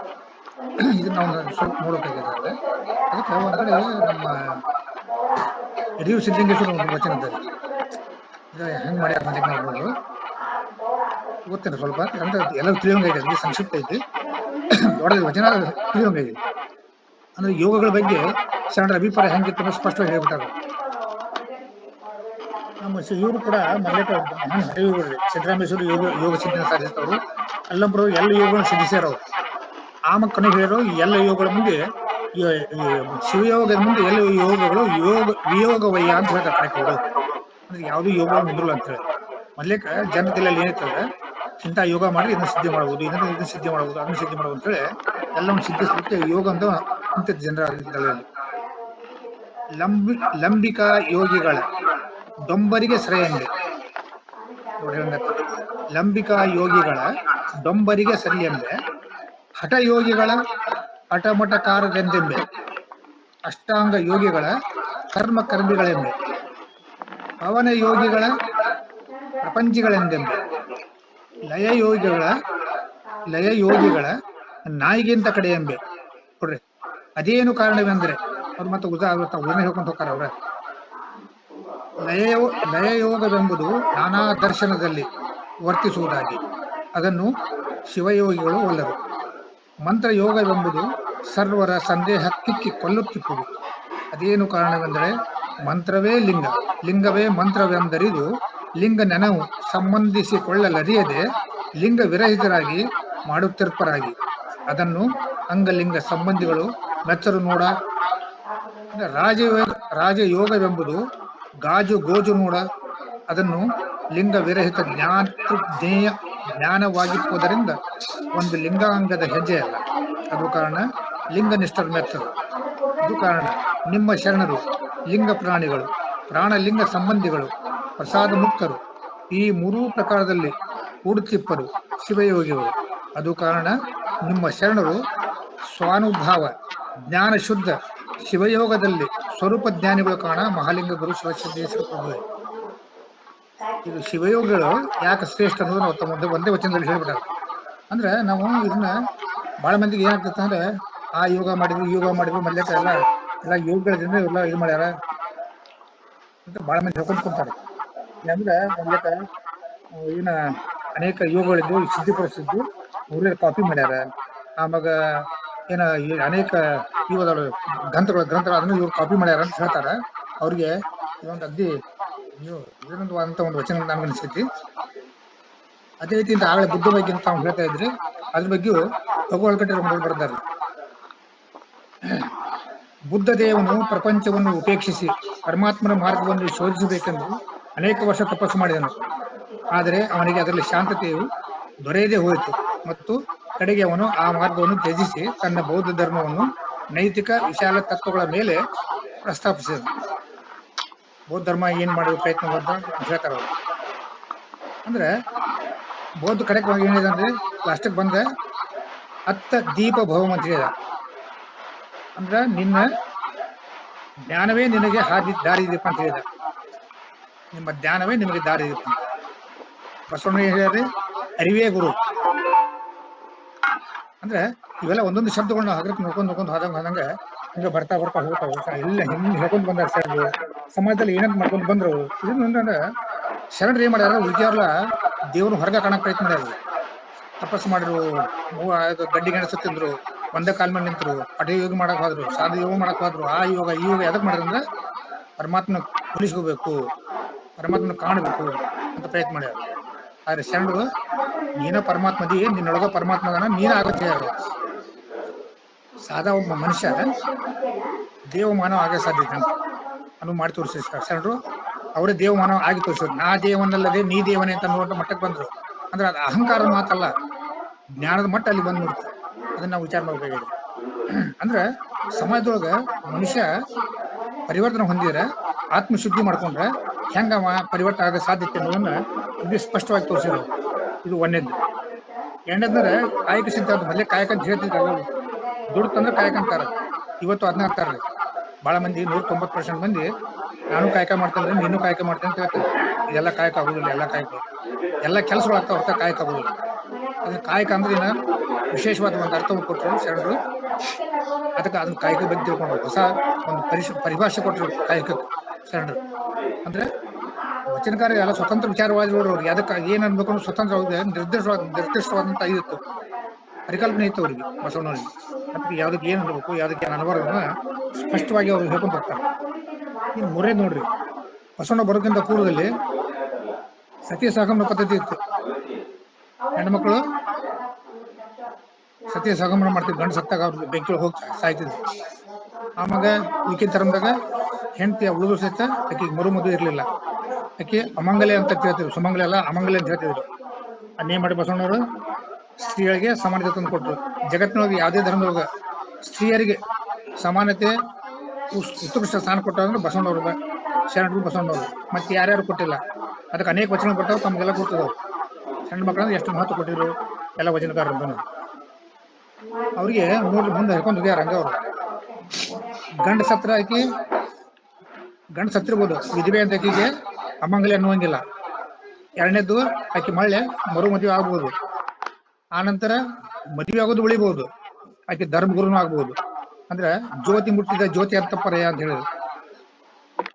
ಇದನ್ನ ನಾವು ಸ್ವಲ್ಪ ನೋಡಬೇಕಾಗಿದೆ. ಅದಕ್ಕೆ ಒಂದ್ ಕಡೆ ನಮ್ಮ ಹಿರಿಯೂರು ಸಿದ್ಧಲಿಂಗೇಶ್ವರ ಒಂದು ವಚನ ಇದ್ದಾರೆ. ಹೆಂಗ್ ಮಾಡ್ಯಾರ ಅಂತ ನಾವು ನೋಡೋದು ಗೊತ್ತೇನೆ ಸ್ವಲ್ಪ. ಅಂದ್ರೆ ಎಲ್ಲ ತಿಳಿಯೋಂಗ ಐತೆ, ಸಂಕ್ಷಿಪ್ತ ಐತಿ, ದೊಡ್ಡ ವಚನ ತಿಳಿಯೋಂಗ ಐತಿ. ಅಂದ್ರೆ ಯೋಗಗಳ ಬಗ್ಗೆ ಶರಣರ ಅಭಿಪ್ರಾಯ ಹೆಂಗಿತ್ತು ಅನ್ನೋ ಸ್ಪಷ್ಟವಾಗಿ ಹೇಳ್ಬಿಟ್ಟಾರ. ನಮ್ಮ ಇವರು ಕೂಡ ಮೊದಲೇ ಮಹಾನ್ ಹಠಯೋಗಿಗಳು. ಸಿದ್ದರಾಮೇಶ್ವರ ಯೋಗ ಸಿದ್ಧಿನ ಸಾಧಿಸಿದವರು. ಅಲ್ಲೊಬ್ರು ಎಲ್ಲ ಯೋಗಗಳನ್ನು ಸಿದ್ಧಿಸ್ಯಾರ ಅವರು. ಆಮಕ್ಕನು ಹೇಳಿರೋ ಎಲ್ಲ ಯೋಗಗಳ ಮುಂದೆ, ಶಿವಯೋಗದ ಮುಂದೆ ಎಲ್ಲ ಯೋಗಗಳು ವಿಯೋಗವಯ್ಯ ಅಂತ ಹೇಳ್ತಾರೆ ಕಣಕಿಗಳು. ಅಂದ್ರೆ ಯಾವ್ದು ಯೋಗಗಳು ನಿಂದ್ರಲ್ಲ ಅಂತ ಹೇಳಿ. ಮೊದ್ಲೇಕ ಜನತೆಯಲ್ಲಿ ಏನಿರ್ತದೆ, ಇಂಥ ಯೋಗ ಮಾಡಿ ಇದನ್ನ ಸಿದ್ಧಿ ಮಾಡ್ಬೋದು, ಇದನ್ನ ಸಿದ್ಧಿ ಮಾಡ್ಬೋದು, ಅದನ್ನ ಸಿದ್ಧಿ ಮಾಡ್ಬೋದು ಅಂತ ಹೇಳಿ ಎಲ್ಲವನ್ನು ಸಿದ್ಧಿಸ್ಲಿಕ್ಕೆ ಯೋಗ ಅಂತ ನಿಂತಿತ್ತು ಜನರ ತಲೆಯಲ್ಲಿ. ಲಂಬಿಕಾ ಯೋಗಿಗಳ ಡೊಂಬರಿಗೆ ಸರಿಯೆಂಬೆ ನೋಡಿ. ಲಂಬಿಕಾ ಯೋಗಿಗಳ ಡೊಂಬರಿಗೆ ಸರಿಯೆಂಬೆ, ಹಠಯೋಗಿಗಳ ಹಠಮಠಕಾರರೆಂದೆಂಬೆ, ಅಷ್ಟಾಂಗ ಯೋಗಿಗಳ ಕರ್ಮಕರ್ಮಿಗಳೆಂಬೆ, ಪವನ ಯೋಗಿಗಳ ಪ್ರಪಂಚಿಗಳೆಂದೆಂಬೆ, ಲಯಯೋಗಿಗಳ ಲಯಯೋಗಿಗಳ ನಾಯಿಗಿಂತ ಕಡೆ ಎಂಬೆ ಕೊಡ್ರಿ. ಅದೇನು ಕಾರಣವೆಂದ್ರೆ ಅವ್ರು ಮತ್ತೆ ಉದಾಹರಣೆ ಹೇಳ್ಕೊಂತ ಹೋಗ್ತಾರ ಅವ್ರ. ಲಯಯೋಗವೆಂಬುದು ನಾನಾ ದರ್ಶನದಲ್ಲಿ ವರ್ತಿಸುವುದಾಗಿ ಅದನ್ನು ಶಿವಯೋಗಿಗಳು ಒಲ್ಲರು. ಮಂತ್ರಯೋಗವೆಂಬುದು ಸರ್ವರ ಸಂದೇಹ ಕಿಕ್ಕಿ ಕೊಲ್ಲುತ್ತಿಪ್ಪುದು. ಅದೇನು ಕಾರಣವೆಂದರೆ ಮಂತ್ರವೇ ಲಿಂಗ, ಲಿಂಗವೇ ಮಂತ್ರವೆಂದರಿದು ಲಿಂಗ ನೆನವು ಸಂಬಂಧಿಸಿಕೊಳ್ಳಲರಿಯದೆ ಲಿಂಗ ವಿರಹಿತರಾಗಿ ಮಾಡುತ್ತಿರ್ಪರಾಗಿ ಅದನ್ನು ಅಂಗಲಿಂಗ ಸಂಬಂಧಿಗಳು ಮೆಚ್ಚರು ನೋಡ. ರಾಜಯೋಗವೆಂಬುದು ಗಾಜು ಗೋಜು ನೋಡ. ಅದನ್ನು ಲಿಂಗ ವಿರಹಿತ ಜ್ಞೇಯ ಜ್ಞಾನವಾಗಿಪ್ಪುವುದರಿಂದ ಒಂದು ಲಿಂಗಾಂಗದ ಹೆಜ್ಜೆ ಅಲ್ಲ. ಅದು ಕಾರಣ ಲಿಂಗನಿಷ್ಠರು ಮೆಚ್ಚರು. ಇದು ಕಾರಣ ನಿಮ್ಮ ಶರಣರು ಲಿಂಗ ಪ್ರಾಣಿಗಳು, ಪ್ರಾಣಲಿಂಗ ಸಂಬಂಧಿಗಳು, ಪ್ರಸಾದ ಮುಕ್ತರು, ಈ ಮೂರೂ ಪ್ರಕಾರದಲ್ಲಿ ಕೂಡುತ್ತಿಪ್ಪರು ಶಿವಯೋಗಿಗಳು. ಅದು ಕಾರಣ ನಿಮ್ಮ ಶರಣರು ಸ್ವಾನುಭಾವ ಜ್ಞಾನ ಶುದ್ಧ ಶಿವಯೋಗದಲ್ಲಿ ಸ್ವರೂಪ ಜ್ಞಾನಿಗಳು ಕಾಣ. ಮಹಾಲಿಂಗ ಗುರು ಶಿವಸಿದ್ದೇಶ್ವರ ಪ್ರಭುವೆ. ಇದು ಶಿವಯೋಗಿಗಳು ಯಾಕೆ ಶ್ರೇಷ್ಠ ಅನ್ನೋದು ನಾವು ತಮ್ಮ ಒಂದೇ ವಚನದಲ್ಲಿ ಹೇಳ್ಬಿಟ್ಟಾರ. ಅಂದ್ರೆ ನಾವು ಇದನ್ನ ಬಹಳ ಮಂದಿಗೆ ಏನಾಗ್ತದೆ ಅಂದ್ರೆ ಆ ಯೋಗ ಮಾಡಿದ್ರು ಈ ಯೋಗ ಮಾಡಿದ್ರು ಮಲ್ಯಕ ಎಲ್ಲ ಯೋಗಗಳಿಂದ ಎಲ್ಲ ಇದು ಮಾಡ್ಯಾರ ಅಂತ ಬಹಳ ಮಂದಿ ಹೇಳ್ಕೊಂಡ್ ಕುಂತಾರೆ. ಅಂದ್ರೆ ಮಲ್ಯಕ ಏನ ಅನೇಕ ಯೋಗಗಳಿದ್ದು ಸಿದ್ಧಿಪಡಿಸಿದ್ದು ಅವ್ರ ಕಾಪಿ ಮಾಡ್ಯಾರ. ಆವಾಗ ಏನ ಅನೇಕ ಇವುಗಳು ಗ್ರಂಥಗಳು ಅದನ್ನು ಇವ್ರು ಕಾಪಿ ಮಾಡ್ಯಾರ ಅಂತ ಹೇಳ್ತಾರ. ಅವ್ರಿಗೆ ಇದೊಂದು ಅಗ್ದಿ ಇದೊಂದು ಅಂತ ಒಂದು ವಚನ ನನ್ಗೆ ಅನಿಸ್ತೈತಿ. ಅದೇ ರೀತಿಯಿಂದ ಆಗಲೇ ಬುದ್ಧ ಬಗ್ಗೆ ಅಂತ ತಾವು ಹೇಳ್ತಾ ಇದ್ರಿ, ಅದ್ರ ಬಗ್ಗೆಯೂ ಭಗವಲ್ಕಟ್ಟೆ ಬರ್ತಾರೆ. ಬುದ್ಧ ದೇವನು ಪ್ರಪಂಚವನ್ನು ಉಪೇಕ್ಷಿಸಿ ಪರಮಾತ್ಮನ ಮಾರ್ಗವನ್ನು ಶೋಧಿಸಬೇಕೆಂದು ಅನೇಕ ವರ್ಷ ತಪಸ್ಸು ಮಾಡಿದನು. ಆದರೆ ಅವನಿಗೆ ಅದರಲ್ಲಿ ಶಾಂತತೆಯು ದೊರೆಯದೇ ಹೋಯಿತು ಮತ್ತು ಕಡೆಗೆ ಅವನು ಆ ಮಾರ್ಗವನ್ನು ತ್ಯಜಿಸಿ ತನ್ನ ಬೌದ್ಧ ಧರ್ಮವನ್ನು ನೈತಿಕ ವಿಶಾಲ ತತ್ವಗಳ ಮೇಲೆ ಪ್ರಸ್ತಾಪಿಸಿದನು. ಬೌದ್ಧ ಧರ್ಮ ಏನ್ ಮಾಡಿದ ಪ್ರಯತ್ನ ಅಂತ ಹೇಳ್ತಾರ ಅವರು. ಅಂದ್ರೆ ಬೌದ್ಧ ಕಡೆಗೆ ಏನಿದೆ ಅಂದ್ರೆ ಲಾಸ್ಟಿಗೆ ಬಂದ ಅತ್ತ ದೀಪ ಭವಂ ಅಂತ ಹೇಳಿದ. ಅಂದ್ರ ನಿನ್ನ ಜ್ಞಾನವೇ ನಿನಗೆ ದಾರಿ ದೀಪ ಅಂತ ಹೇಳಿದ. ನಿಮ್ಮ ಜ್ಞಾನವೇ ನಿಮಗೆ ದಾರಿ ದೀಪ ಅಂತ. ಬಸವಣ್ಣ ಹೇಳಿದ್ರೆ ಅರಿವೇ ಗುರು. ಅಂದ್ರೆ ಇವೆಲ್ಲ ಒಂದೊಂದು ಶಬ್ದಗಳನ್ನ ಹಗರಕ್ಕೆ ನೋಡ್ಕೊಂಡು ಹೋದಂಗ ಹಿಂಗ ಬರ್ತಾ ಹೋಗ್ತಾವ. ಎಲ್ಲ ಹಿಂಗ್ ಹೇಳ್ಕೊಂಡ್ ಬಂದಾರ ಶರಣರು. ಸಮಾಜದಲ್ಲಿ ಏನಂತ ಮಾಡ್ಕೊಂಡು ಬಂದ್ರು. ಇದನ್ನ ಶರಣರು ಏನ್ ಮಾಡ್ಯಾರ, ಉಳಿಕೆಯವ್ರಲ್ಲ ದೇವ್ರ ಹೊರಗ ಕಾಣಕ್ ಪ್ರಯತ್ನ ಮಾಡ್ಯಾರ. ತಪಸ್ಸು ಮಾಡಿರು, ಗಡ್ಡಿ ಗೆಣಸು ತಿಂದ್ರು, ಒಂದೇ ಕಾಲ್ ಮೇಲೆ ನಿಂತರು, ಹಠ ಯೋಗ ಮಾಡಕ್ ಹೋದ್ರು, ಸಾಧ ಯೋಗ ಮಾಡಕ್ ಹೋದ್ರು. ಆ ಯೋಗ ಈ ಯೋಗ ಎದಕ್ ಮಾಡ್ಯಾರಂದ್ರ ಪರಮಾತ್ಮನ ಹೋಲಿಸ್ಕೋಬೇಕು, ಪರಮಾತ್ಮನ ಕಾಣಬೇಕು ಅಂತ ಪ್ರಯತ್ನ ಮಾಡ್ಯಾರ. ಆದ್ರೆ ಶರಣರು ನೀನ ಪರಮಾತ್ಮದಿ, ನಿನ್ನೊಳಗ ಪರಮಾತ್ಮ ಅದಾನ, ನೀನ ಆಗತ್ತೆ ಹೇಳ್ಯಾರ. ಸಾದಾ ಒಬ್ಬ ಮನುಷ್ಯ ದೇವಮಾನವ ಆಗೇ ಸಾಧ್ಯತೆ ಅಂತ ಅನ್ನು ಮಾಡಿ ತೋರಿಸಿದ್ರು ಶರಣರು. ಅವರೇ ದೇವಮಾನವ ಆಗಿ ತೋರಿಸಿದ್ರು. ನಾ ದೇವನಲ್ಲದೆ ನೀ ದೇವನೇ ಅಂತ ಅನ್ನುವಂಥ ಮಟ್ಟಕ್ಕೆ ಬಂದ್ರು. ಅಂದ್ರೆ ಅದು ಅಹಂಕಾರದ ಮಾತಲ್ಲ, ಜ್ಞಾನದ ಮಟ್ಟ ಅಲ್ಲಿ ಬಂದ್ಬಿಡ್ತು. ಅದನ್ನ ನಾವು ವಿಚಾರ ಮಾಡ್ಬೇಕಾಗಿದೆ. ಅಂದ್ರೆ ಸಮಾಜದೊಳಗ ಮನುಷ್ಯ ಪರಿವರ್ತನೆ ಹೊಂದಿದ್ರೆ, ಆತ್ಮಶುದ್ಧಿ ಮಾಡ್ಕೊಂಡ್ರೆ ಹೆಂಗ ಪರಿವರ್ತನೆ ಆಗೋ ಸಾಧ್ಯತೆ ಅನ್ನೋದನ್ನ ಇಲ್ಲಿ ಸ್ಪಷ್ಟವಾಗಿ ತೋರಿಸಿದ್ರು. ಇದು ಒಂದೇದ್ದು. ಎರಡನೇದ್ರೆ ಕಾಯಕ ಸಿದ್ಧಾಂತ. ಮೊದಲೇ ಕಾಯಕ ಅಂತ ಹೇಳ್ತಿದ್ರಲ್ಲ, ದುಡ್ಡು ತಂದ್ರೆ ಕಾಯಕ ಅಂತಾರ. ಇವತ್ತು ಅದನ್ನ ಅಂತಾರ್ರಿ ಬಹಳ ಮಂದಿ. 190% ಮಂದಿ ನಾನು ಕಾಯಕ ಮಾಡ್ತೇನೆ, ನೀನು ಕಾಯಕ ಮಾಡ್ತೇನೆ ಅಂತ ಹೇಳ್ತಾರೆ. ಇದೆಲ್ಲ ಕಾಯಕ ಆಗುದಿಲ್ಲ. ಎಲ್ಲ ಕೆಲಸಗಳಾಗ್ತಾವ, ಹೊರತ ಕಾಯಕ ಆಗುದಿಲ್ಲ. ಅದನ್ನ ಕಾಯಕ ಅಂದ್ರೆ ಏನ ವಿಶೇಷವಾದ ಒಂದು ಅರ್ಥವನ್ನು ಕೊಟ್ಟರು ಶರಣರು. ಅದಕ್ಕೆ ಅದನ್ನ ಕಾಯಕ ಬಗ್ಗೆ ತಿಳ್ಕೊಂಡ್ರು. ಹೊಸ ಒಂದು ಪರಿಭಾಷೆ ಕೊಟ್ಟರು ಕಾಯಕಕ್ಕೆ ಶರಣರು. ಅಂದ್ರೆ ವಚನಕಾರ ಎಲ್ಲ ಸ್ವತಂತ್ರ ವಿಚಾರವಾದಿಗಳು. ಅವ್ರಿಗೆ ಅದಕ್ಕೆ ಏನ್ ಅನ್ಬೇಕು ಸ್ವತಂತ್ರ ನಿರ್ದಿಷ್ಟವಾದಂತ ಇತ್ತು, ಪರಿಕಲ್ಪನೆ ಇತ್ತು ಅವ್ರಿಗೆ, ಬಸವಣ್ಣವ್ರಿಗೆ. ಅದಕ್ಕೆ ಯಾವ್ದಕ್ಕೆ ಏನ್ ಅನ್ಬೇಕು, ಯಾವ್ದಕ್ಕೆ ಏನ್ ಅನ್ಬಾರ್ದನ್ನ ಸ್ಪಷ್ಟವಾಗಿ ಅವ್ರು ಹೇಳ್ಕೊಂಡ್ ಹೋಗ್ತಾರೆ. ಇನ್ನು ಮೂರೇ ನೋಡ್ರಿ, ಬಸವಣ್ಣ ಬರೋಕ್ಕಿಂತ ಪೂರ್ವದಲ್ಲಿ ಸತಿ ಸಹಗಮನ ಪದ್ಧತಿ ಇತ್ತು. ಹೆಣ್ಮಕ್ಳು ಸತಿ ಸಹಗಮನ ಮಾಡ್ತಿದ್ರು. ಗಂಡು ಸತ್ತಾಗ ಅವ್ರಿಗೆ ಬೆಂಕಿ ಹೋಗಿ ಸಾಯ್ತಿದ್ರು. ಆವಾಗ ಉಳ್ಕಿನ ಧರ್ಮದಾಗ ಹೆಂಡತಿ ಉಳಿದು ಸಹಿತ ಆಕೆಗೆ ಮದುವೆ ಇರ್ಲಿಲ್ಲ. ಆಕೆ ಅಮಂಗಲೆ ಅಂತ ಹೇಳ್ತಿದ್ರು. ಸುಮಂಗಲೆ ಅಲ್ಲ, ಅಮಂಗಲೆ ಅಂತ ಹೇಳ್ತಿದ್ರು. ಅನ್ನೇ ಮಾಡಿ ಬಸವಣ್ಣವರು ಸ್ತ್ರೀಯರಿಗೆ ಸಮಾನತೆ ತಂದು ಕೊಟ್ರು. ಜಗತ್ತಿನೊಳಗೆ ಯಾವುದೇ ಧರ್ಮದೊಳಗ ಸ್ತ್ರೀಯರಿಗೆ ಸಮಾನತೆ ಉತ್ಕೃಷ್ಟ ಸ್ಥಾನ ಕೊಟ್ಟಂದ್ರೆ ಬಸವಣ್ಣವ್ರ, ಶರಣರು ಬಸವಣ್ಣವ್ರು. ಮತ್ತೆ ಯಾರ್ಯಾರು ಕೊಟ್ಟಿಲ್ಲ. ಅದಕ್ಕೆ ಅನೇಕ ವಚನ ಬರ್ತಾವ, ತಮ್ಗೆಲ್ಲ ಗೊತ್ತದವು. ಸಣ್ಣ ಮಕ್ಕಳಂದ್ರೆ ಎಷ್ಟು ಮಹತ್ವ ಕೊಟ್ಟಿದ್ರು ಎಲ್ಲ ವಚನಕಾರರು. ಅವ್ರಿಗೆ ನೋಡ್ರಿ ಮುಂದೆ ಹೇಳ್ಕೊಂಡು ಹೋಗ್ಯಾರ. ಹಂಗ ಅವ್ರು ಗಂಡ ಸತ್ತಿರ್ಬೋದು, ವಿಧವೆ ಅಂತ ಆಕಿಗೆ ಅಮಂಗಲೆ ಅನ್ನುವಂಗಿಲ್ಲ. ಎರಡನೇದ್ದು ಆಕಿ ಮಳ್ಳೆ ಮರು ಮದುವೆ ಆಗ್ಬೋದು. ಆನಂತರ ಮದುವೆ ಆಗೋದು ಉಳಿಬಹುದು, ಆಕೆ ಧರ್ಮಗುರುನು ಆಗ್ಬಹುದು. ಅಂದ್ರೆ ಜ್ಯೋತಿ ಮುಟ್ಟಿದ ಜ್ಯೋತಿ ಅಂತಪ್ಪರಯ್ಯ ಅಂತ ಹೇಳಿದ್ರು.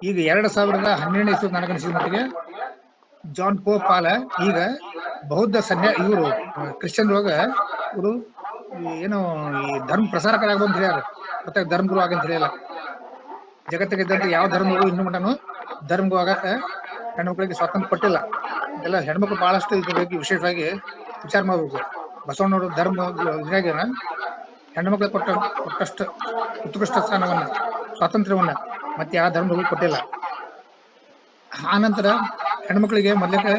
ಈಗ 2012ನೇ ಇಸ್ವಿ ನನಗನಿಸಿದ ಮಟ್ಟಿಗೆ ಜಾನ್ ಪಾಲ ಈಗ ಬೌದ್ಧ ಇವರು ಕ್ರಿಶ್ಚಿಯನ್ ಇವರು ಏನೋ ಈ ಧರ್ಮ ಪ್ರಸಾರಕರಾಗ್ಬೋದು ಅಂತ ಹೇಳ್ಯಾರ, ಮತ್ತೆ ಧರ್ಮಗುರು ಆಗಂತ ಹೇಳಿಲ್ಲ. ಜಗತ್ತಿಗಿದ್ದಂತ ಯಾವ ಧರ್ಮಗಳು ಇನ್ನೂ ಮಟನು ಧರ್ಮಗುರು ಆಗಕ್ಕ ಹೆಣ್ಮಕ್ಳಿಗೆ ಸ್ವಾತಂತ್ರ್ಯ ಕೊಟ್ಟಿಲ್ಲ. ಇದೆಲ್ಲ ಹೆಣ್ಮಕ್ಳು ಬಹಳಷ್ಟು ಇದ್ರ ಬಗ್ಗೆ ವಿಶೇಷವಾಗಿ ವಿಚಾರ ಮಾಡ್ಬೇಕು. ಬಸವಣ್ಣವರು ಧರ್ಮ ಇದ್ರಾಗ ಹೆಣ್ಮಕ್ಳಿಗೆ ಕೊಟ್ಟಷ್ಟು ಉತ್ಕೃಷ್ಟ ಸ್ಥಾನವನ್ನ, ಸ್ವಾತಂತ್ರ್ಯವನ್ನ ಮತ್ತೆ ಯಾವ ಧರ್ಮದವರು ಕೊಟ್ಟಿಲ್ಲ. ಆನಂತರ ಹೆಣ್ಮಕ್ಳಿಗೆ ಮೊದ್ಲಕ್ಕೆ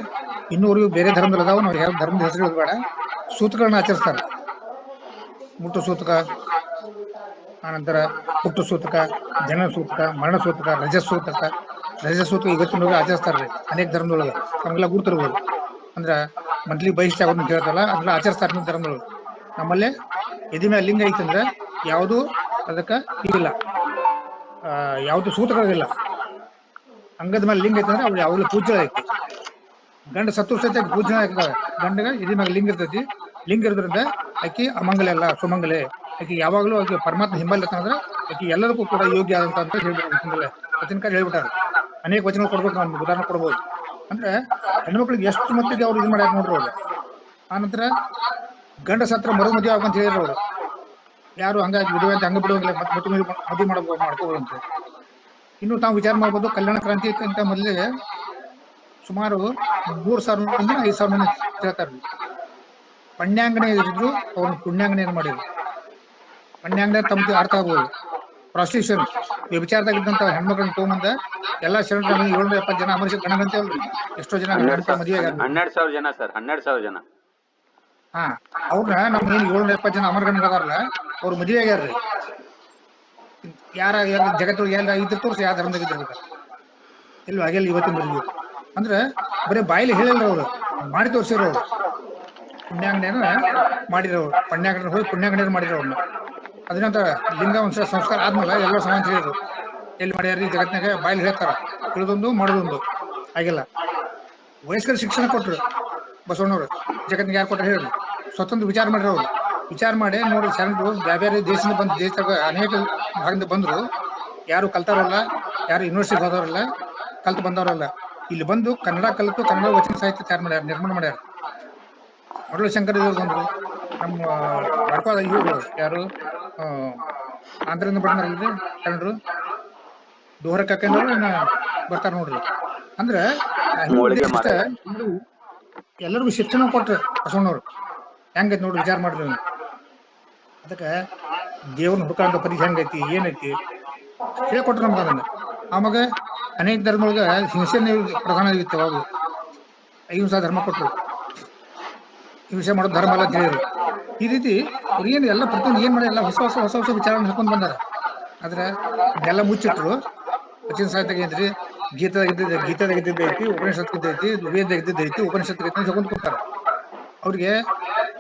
ಇನ್ನೂವರೆಗೂ ಬೇರೆ ಧರ್ಮದಲ್ಲಿ ಅದಾವ, ನಾವು ಯಾವ ಧರ್ಮದ ಹೆಸರು ಬೇಡ, ಸೂತಕಗಳನ್ನ ಆಚರಿಸ್ತಾರೆ. ಮುಟ್ಟು ಸೂತಕ, ಆನಂತರ ಹುಟ್ಟು ಸೂತಕ, ಜನ ಸೂತಕ, ಮರಣ ಸೂತಕ, ರಜಸೂತಕ ಇವತ್ತಿನೊಳಗೆ ಆಚರಿಸ್ತಾರ್ರಿ ಅನೇಕ ಧರ್ಮದೊಳಗೆ. ನಮ್ಗೆಲ್ಲ ಗುರ್ತಿರ್ಬೋದು. ಅಂದ್ರ ಮಂತ್ಲಿ ಬಹಿಷ್ಠ ಆಗೋದು ಅಂತ ಹೇಳ್ತಾರಲ್ಲ, ಅದೆಲ್ಲ ಆಚರಿಸ್ತಾರೆ ಧರ್ಮದೊಳಗೆ. ನಮ್ಮಲ್ಲೇ ಎದಿ ಮೇಲೆ ಲಿಂಗ ಐತಂದ್ರೆ ಯಾವುದು ಅದಕ್ಕ ಇಲ್ಲ, ಯಾವ್ದು ಸೂತಕಗಳಿಲ್ಲ. ಅಂಗದ ಮೇಲೆ ಲಿಂಗ ಐತಂದ್ರೆ ಅವ್ಳು ಯಾವಾಗಲೂ ಪೂಜ್ಯ ಐತಿ. ಗಂಡ ಸತ್ತು ಸತ್ಯ ಪೂಜೆ ಆಗ್ತದೆ. ಗಂಡಗ ಎದಿ ಮ್ಯಾಗ ಲಿಂಗ ಇರ್ತೈತಿ. ಲಿಂಗ ಇರೋದ್ರಿಂದ ಆಕಿ ಅಮಂಗಲೆ ಅಲ್ಲ, ಸುಮಂಗಲೆ. ಆಕಿ ಯಾವಾಗಲೂ ಆಕಿ ಪರಮಾತ್ಮ ಹಿಂಬಲ್ ಅಂದ್ರೆ ಆಕಿ ಎಲ್ಲದಕ್ಕೂ ಕೂಡ ಯೋಗ್ಯ ಆದಂತ ಅಂತ ಹೇಳ್ಬಿಟ್ಟಾರೆ. ವಚನಕಾರ ಹೇಳ್ಬಿಟ್ಟಾರೆ. ಅನೇಕ ವಚನಗಳು ಕೊಡ್ಬೇಕು, ನಾವು ಉದಾಹರಣೆ ಕೊಡ್ಬೋದು. ಅಂದ್ರೆ ಹೆಣ್ಮಕ್ಳಿಗೆ ಎಷ್ಟು ಮಟ್ಟಿಗೆ ಅವ್ರು ಇದು ಮಾಡ್ಯಾರ ನೋಡ್ರಿ ಅವ್ರು. ಆನಂತರ ಗಂಡ ಸತ್ರ ಮರು ಮದುವೆ ಆಗಂತ ಹೇಳಿದ್ರು ಅವ್ರು. ಯಾರು ಹಂಗಾಗಿ ವಿಧವೆ ಅಂತ ಹಂಗ ಬಿಡುವಂಗಿಲ್ಲ, ಮತ್ತೆ ಮದುವೆ ಮಾಡ್ಕೋಬೋದಂತ. ಇನ್ನು ತಾವು ವಿಚಾರ ಮಾಡ್ಬೋದು, ಕಲ್ಯಾಣ ಕ್ರಾಂತಿ ಅಂತ ಮೊದಲೇ ಸುಮಾರು 3,000 ಮಂದಿ 5,000 ಮಂದಿ ಹೇಳ್ತಾರ್ರಿ. ಪಣ್ಯಾಂಗನೆ ಇದ್ರು ಅವ್ರನ್ನ ಪುಣ್ಯಾಂಗನೆ ಮಾಡಿದ್ರು. ಪಣ್ಯಾಂಗನೆ ತಮ್ಮ ಅರ್ಥ ಆಗ್ಬೋದು. ಪ್ರಾಸ್ಟಿಟ್ಯೂಷನ್, ವ್ಯಭಿಚಾರದಾಗಿದ್ದಂತ ಹೆಣ್ಮಕ್ಳನ್ನ ತಗೊಂಬಂದ ಎಲ್ಲಾ ಶರಣರ 770 ಜನ ಅಮರಸಿ ಗಣಗಂತೆ ಅಲ್ರಿ. ಎಷ್ಟೋ ಜನ ಹೆಣ್ಮಕ್ಳ ಮದುವೆ 12,000 ಜನ ಸರ್, 12,000 ಜನ. ಹಾ, ಅವ್ರನ್ನ ನಮ್ ಏನ್ 770 ಜನ ಅಮರಗಣ ಅದಾರಲ್ಲ, ಅವ್ರ ಮದುವೆ ಆಗ್ಯಾರ್ರಿ. ಯಾರ ಜಗತ್ತೊಳಗೆ ಎಲ್ಲ ಇದ್ರ ತೋರ್ಸಿ ಯಾವ ಧರ್ಮದಾಗ ಇದ್ದಿರ್ಬೇಕ ಇಲ್ವ ಹಾಗೆಲ್ಲ ಇವತ್ತಿನವರೆಗೂ. ಅಂದ್ರೆ ಬರೀ ಬಾಯಿಲಿ ಹೇಳಿಲ್ರ ಅವ್ರು, ಮಾಡಿ ತೋರ್ಸಿರ ಅವ್ರು. ಪುಣ್ಯಾಂಗನೇನ ಮಾಡಿರೋರು, ಪುಣ್ಯಾಂಗನ ಹೋಗಿ ಪುಣ್ಯಾಂಗನೇನ ಮಾಡಿರೋರ್ನ. ಅದನ್ನಂತ ಲಿಂಗ ವಂಶ ಸಂಸ್ಕಾರ ಆದ್ಮೇಲೆ ಎಲ್ಲ ಸಮಾನ ಹೇಳಿದ್ರು. ಎಲ್ಲಿ ಮಾಡ್ಯಾರಿ ಜಗತ್ನಾಗ ಬಾಯಿಲಿ ಹೇಳ್ತಾರ, ತಿಳಿದೊಂದು ಮಾಡೋದೊಂದು ಆಗಿಲ್ಲ. ವಯಸ್ಕರ ಶಿಕ್ಷಣ ಕೊಟ್ರು ಬಸವಣ್ಣವ್ರು. ಜಗತ್ತಿಗೆ ಯಾರು ಕೊಟ್ರೆ ಹೇಳ್ರಿ? ಸ್ವತಂತ್ರ ವಿಚಾರ ಮಾಡಿರೋ ಅವ್ರು. ವಿಚಾರ ಮಾಡಿ ನೋಡ್ರಿ, ಶರಣರು ಬೇರೆ ಬೇರೆ ದೇಶದಿಂದ ಬಂದು, ದೇಶದಾಗ ಅನೇಕ ಭಾಗದಿಂದ ಬಂದ್ರು. ಯಾರು ಕಲ್ತಾರಲ್ಲ, ಯಾರು ಯೂನಿವರ್ಸಿಟಿ ಹೋದವರಲ್ಲ, ಕಲ್ತು ಬಂದವರಲ್ಲ. ಇಲ್ಲಿ ಬಂದು ಕನ್ನಡ ಕಲಿತು ಕನ್ನಡ ವಚನ ಸಾಹಿತ್ಯ ತಯಾರು ಮಾಡ್ಯಾರ, ನಿರ್ಮಾಣ ಮಾಡ್ಯಾರ. ಮರಳು ಶಂಕರ ಇವ್ರು ಬಂದ್ರು. ನಮ್ಮ ಬರ್ಪಾದ ಇವರು ಯಾರು ಆಂಧ್ರದಿಂದ ಬರ್ತಾರಲ್ರಿ ಶರಣರು, ದೋಹರ ಕಾಕಂದವ್ರು ಬರ್ತಾರ ನೋಡ್ರಿ. ಅಂದ್ರ ಎಲ್ಲರಿಗೂ ಶಿಕ್ಷಣ ಕೊಟ್ರೆ ಬಸವಣ್ಣವ್ರು. ಹೆಂಗೈತಿ ನೋಡ್ರಿ, ವಿಚಾರ ಮಾಡ್ರಿ. ಅದಕ್ಕ ದೇವ್ರನ್ನ ಹುಡುಕಾಂತ ಪರೀಕ್ಷೆ ಹೆಂಗೈತಿ, ಏನೈತಿ ಹೇಳ್ಕೊಟ್ರ ನಮ್ಗ. ಅದನ್ನ ಆವಾಗ ಅನೇಕ ಧರ್ಮದೊಳಗ ಹಿಂಸೆನೇ ಪ್ರಧಾನ ಆಗಿತ್ತು. ಅವಾಗ ಅಹಿಂಸಾ ಧರ್ಮ ಕೊಟ್ರು. ಹಿಂಸೆ ಮಾಡೋದು ಧರ್ಮ ಅಲ್ಲ ಅಂತ ಹೇಳಿದ್ರು. ಈ ರೀತಿ ಅವ್ರು ಏನ್ ಎಲ್ಲ ಪ್ರತಿಯೊಂದು ಏನ್ ಮಾಡಿ ಎಲ್ಲ ಹೊಸ ಹೊಸ ಹೊಸ ಹೊಸ ವಿಚಾರಗಳನ್ನ ಹಾಕೊಂಡ್ ಬಂದಾರ. ಆದ್ರೆ ಇದೆಲ್ಲ ಮುಚ್ಚಿಟ್ರು. ವಚನ ಸಾಹಿತ್ಯ ಏನ್ರಿ, ಗೀತದಾಗಿದ್ದೈತಿ, ಉಪನಿಷತ್ಗಿದ್ದೈತಿ, ವೇದದಾಗ ಇದ್ದೈತಿ, ಉಪನಿಷತ್ ತಗೊಂಡ್ ಕೊಡ್ತಾರ. ಅವ್ರಿಗೆ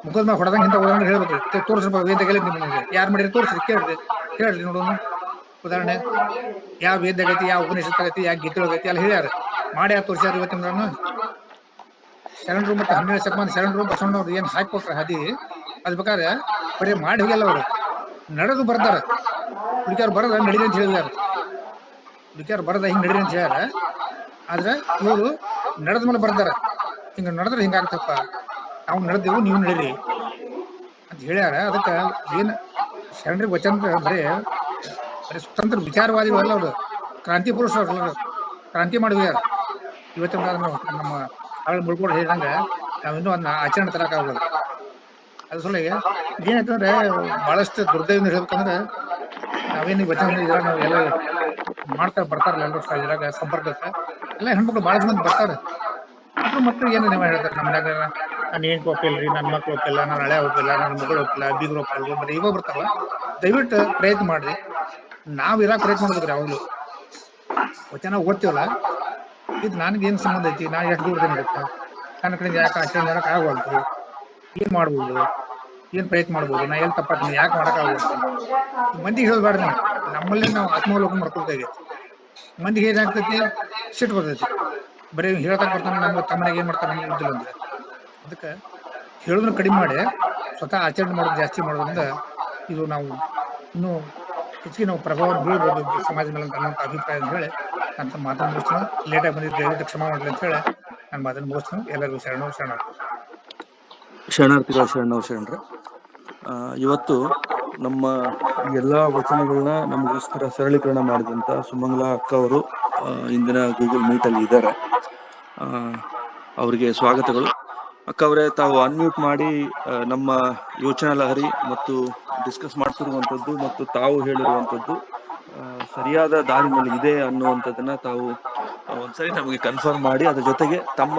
ಮುಖದ ಮ್ಯಾಗ ಹೊಡೆದಂಗ ಇಂಥ ಉದಾಹರಣೆ ಹೇಳ್ಬೇಕ್ರಿ. ತೋರ್ಸ್ರಪ್ಪ ವೇದದಾಗ ನಿಮಗೆ ಯಾರು ಮಾಡಿರಿ ತೋರ್ಸ್ರಿ, ಕೇಳ್ರಿ ನೋಡೋನು. ಉದಾಹರಣೆ ಯಾವ ವೇದದಾಗ ಐತಿ, ಯಾವ ಉಪನಿಷತ್ ಆಗೈತಿ, ಯಾವ ಗೀತೆಯೊಳಗೈತಿ ಎಲ್ಲ ಹೇಳ್ಯಾರ. ಮಾಡಿ ಯಾರು ತೋರ್ಸ್ಯಾರ ಇವತ್ತಿನ ಶರಣರು? ಮತ್ತೆ 12ನೇ ಶತಮಾನ ಶರಣರು ಬಸವಣ್ಣವ್ರು ಏನ್ ಹಾಕೊಟ್ರ ಹಾದಿ, ಅದ್ ಬೇಕಾದ್ರೆ ಬರೀ ಮಾಡಿ ಹೋಗ್ಯಲ್ಲ, ಅವ್ರು ನಡೆದು ಬರ್ತಾರ. ಹುಡುಕ್ಯಾರ ಬರದ ನಡೀರಿ ಅಂತ ಹೇಳಿದಾರ, ಹುಡುಕ್ಯಾರ ಬರದ ಹಿಂಗ್ ನಡೀರಿ ಅಂತ ಹೇಳ್ಯಾರ. ಆದ್ರೆ ಇವರು ನಡೆದ ಮೇಲೆ ಬರ್ತಾರ. ಹಿಂಗ ನಡೆದ್ರೆ ಹಿಂಗಾಗ್ತಪ್ಪ, ನಾವು ನಡೆದೇವು ನೀವು ನಡೀರಿ ಅಂತ ಹೇಳ್ಯಾರ. ಅದಕ್ಕ ಏನ್ ಶರಣರಿಗೆ ವಚನ ಬರೀ ಸ್ವತಂತ್ರ ವಿಚಾರವಾದಿಗಳಲ್ಲ, ಅವ್ರು ಕ್ರಾಂತಿ ಪುರುಷ. ಅವ್ರು ಕ್ರಾಂತಿ ಮಾಡಿವ್ಯಾರ. ಇವತ್ತಿನ ನಮ್ಮ ಮುಳ್ಕೊಂಡು ಹೇಳಿದಂಗ ನಾವಿನ್ನೂ ಅದನ್ನ ಆಚರಣೆ ತರಕ್ ಆಗೋದು. ಅದ್ರ ಸಲುವಾಗಿ ಏನಾಯ್ತಂದ್ರೆ ಬಹಳಷ್ಟು ದುರ್ದೈವ ಹೇಳ್ಬೇಕಂದ್ರೆ, ನಾವೇನು ವಚನ ಇದ್ರಾಗ ನಾವು ಎಲ್ಲ ಬರ್ತಾರಲ್ಲ ಎಲ್ಲರೂ ಇದ್ರಾಗ ಸಂಪರ್ಕಕ್ಕೆ ಎಲ್ಲ ಹೆಣ್ಮಕ್ಳು ಬಹಳ ಮಂದಿ ಬರ್ತಾರೆ. ಆದ್ರೂ ಮಕ್ಳು ಏನು ನೀವು ಹೇಳ್ತಾರೆ, ನಮ್ಮ ಮನ್ಯಾಗ ನಾನು ಏನ್ ಒಪ್ಪಿಲ್ರಿ, ನನ್ನ ಮಕ್ಳು ಒಪ್ಪಿಲ್ಲ, ನನ್ನ ಹಳೆ ಒಪ್ಪಿಲ್ಲ, ನನ್ನ ಮಗಳು ಒಪ್ಪಿಲ್ಲ, ಬೀಗರು ಒಪ್ಪಿಲ್ಲ, ಬರೀ ಇವ ಬರ್ತಾರಲ್ಲ. ದಯವಿಟ್ಟು ಪ್ರಯತ್ನ ಮಾಡ್ರಿ. ನಾವ್ ಇರಾಕ್ ಪ್ರಯತ್ನ ಮಾಡ್ಬೇಕ್ರಿ. ಯಾವಾಗ್ಲೂ ವಚನ ಓದ್ತೀವಲ್ಲ, ಇದು ನನ್ಗೇನ್ ಸಂಬಂಧ ಐತಿ, ನಾನು ಎಷ್ಟು ದೂರದಿಂದ ಇರುತ್ತೆ, ನನ್ನ ಕಡೆಯಿಂದ ಯಾಕೆ ಆಚರಣೆ ಮಾಡಕ್ ಆಗವಲ್ತು, ಏನ್ ಮಾಡ್ಬೋದು, ಏನ್ ಪ್ರಯತ್ನ ಮಾಡ್ಬೋದು, ನಾ ಎಲ್ಲಿ ತಪ್ಪಾತೀನಿ, ಯಾಕೆ ಮಾಡಕ್ ಆಗ್ಬೋದು. ಮಂದಿಗೆ ಹೇಳ್ಬಾರ್ದು. ನಾವು ನಮ್ಮಲ್ಲೇ ನಾವು ಆತ್ಮಾವಲೋಕನ ಮಾಡ್ಕೊಳ್ತಾ ಇದೀವಿ. ಮಂದಿಗೆ ಏನಾಗ್ತೈತಿ, ಸಿಟ್ಟು ಬರ್ತೈತಿ. ಬರೀ ಹೇಳ್ತಾಕ್ ಬರ್ತಾನೆ, ನಮ್ಮ ತಮ್ಮನೆಗೆ ಏನ್ ಮಾಡ್ತಾನೆ ನಮ್ಗೆ ಗೊತ್ತಿಲ್ಲ ಅಂದ್ರೆ. ಅದಕ್ಕೆ ಹೇಳೋದನ್ನ ಕಡಿಮೆ ಮಾಡಿ ಸ್ವತಃ ಆಚರಣೆ ಮಾಡೋದು ಜಾಸ್ತಿ ಮಾಡೋದ್ರಿಂದ ಇದು ನಾವು ಇನ್ನೂ ಹೆಚ್ಚಿಗೆ ನಾವು ಪ್ರಭಾವ ಬೀಳ್ಬೋದು ಸಮಾಜದ ಮೇಲೆ ಅನ್ನುವಂಥ ಅಭಿಪ್ರಾಯ ಅಂತ ಹೇಳಿ ನಾನು ತಮ್ಮ ಮಾತನ್ನು ಮುಗಿಸ್ತೀನಿ. ಲೇಟಾಗಿ ಬಂದಿದ್ದು ದಯವಿಟ್ಟು ಕ್ಷಮಾ ಮಾಡಲಿ ಅಂತ ಹೇಳಿ ನಾನು ಮಾತನ್ನು ಮುಗಿಸ್ತೀನಿ. ಎಲ್ಲರಿಗೂ ಶರಣಾರ್ಥಿ. ಶರಣರೇ, ಇವತ್ತು ನಮ್ಮ ಎಲ್ಲಾ ವಚನಗಳನ್ನ ನಮಗೋಸ್ಕರ ಸರಳೀಕರಣ ಮಾಡಿದಂತ ಸುಮಂಗಲಾ ಅಕ್ಕ ಅವರು ಇಂದಿನ ಗೂಗಲ್ ಮೀಟ್ ಅಲ್ಲಿ ಇದ್ದಾರೆ. ಅವರಿಗೆ ಸ್ವಾಗತಗಳು. ಅಕ್ಕ ಅವರೇ, ತಾವು ಅನ್ಮ್ಯೂಟ್ ಮಾಡಿ ನಮ್ಮ ಯೋಚನಾ ಲಹರಿ ಮತ್ತು ಡಿಸ್ಕಸ್ ಮಾಡ್ತಿರುವಂತದ್ದು ಮತ್ತು ತಾವು ಹೇಳಿರುವಂತದ್ದು ಸರಿಯಾದ ದಾರಿನಲ್ಲಿ ಇದೆ ಅನ್ನುವಂಥದ್ದನ್ನ ತಾವು ಒಂದ್ಸರಿ ನಮಗೆ ಕನ್ಫರ್ಮ್ ಮಾಡಿ, ಅದ್ರ ಜೊತೆಗೆ ತಮ್ಮ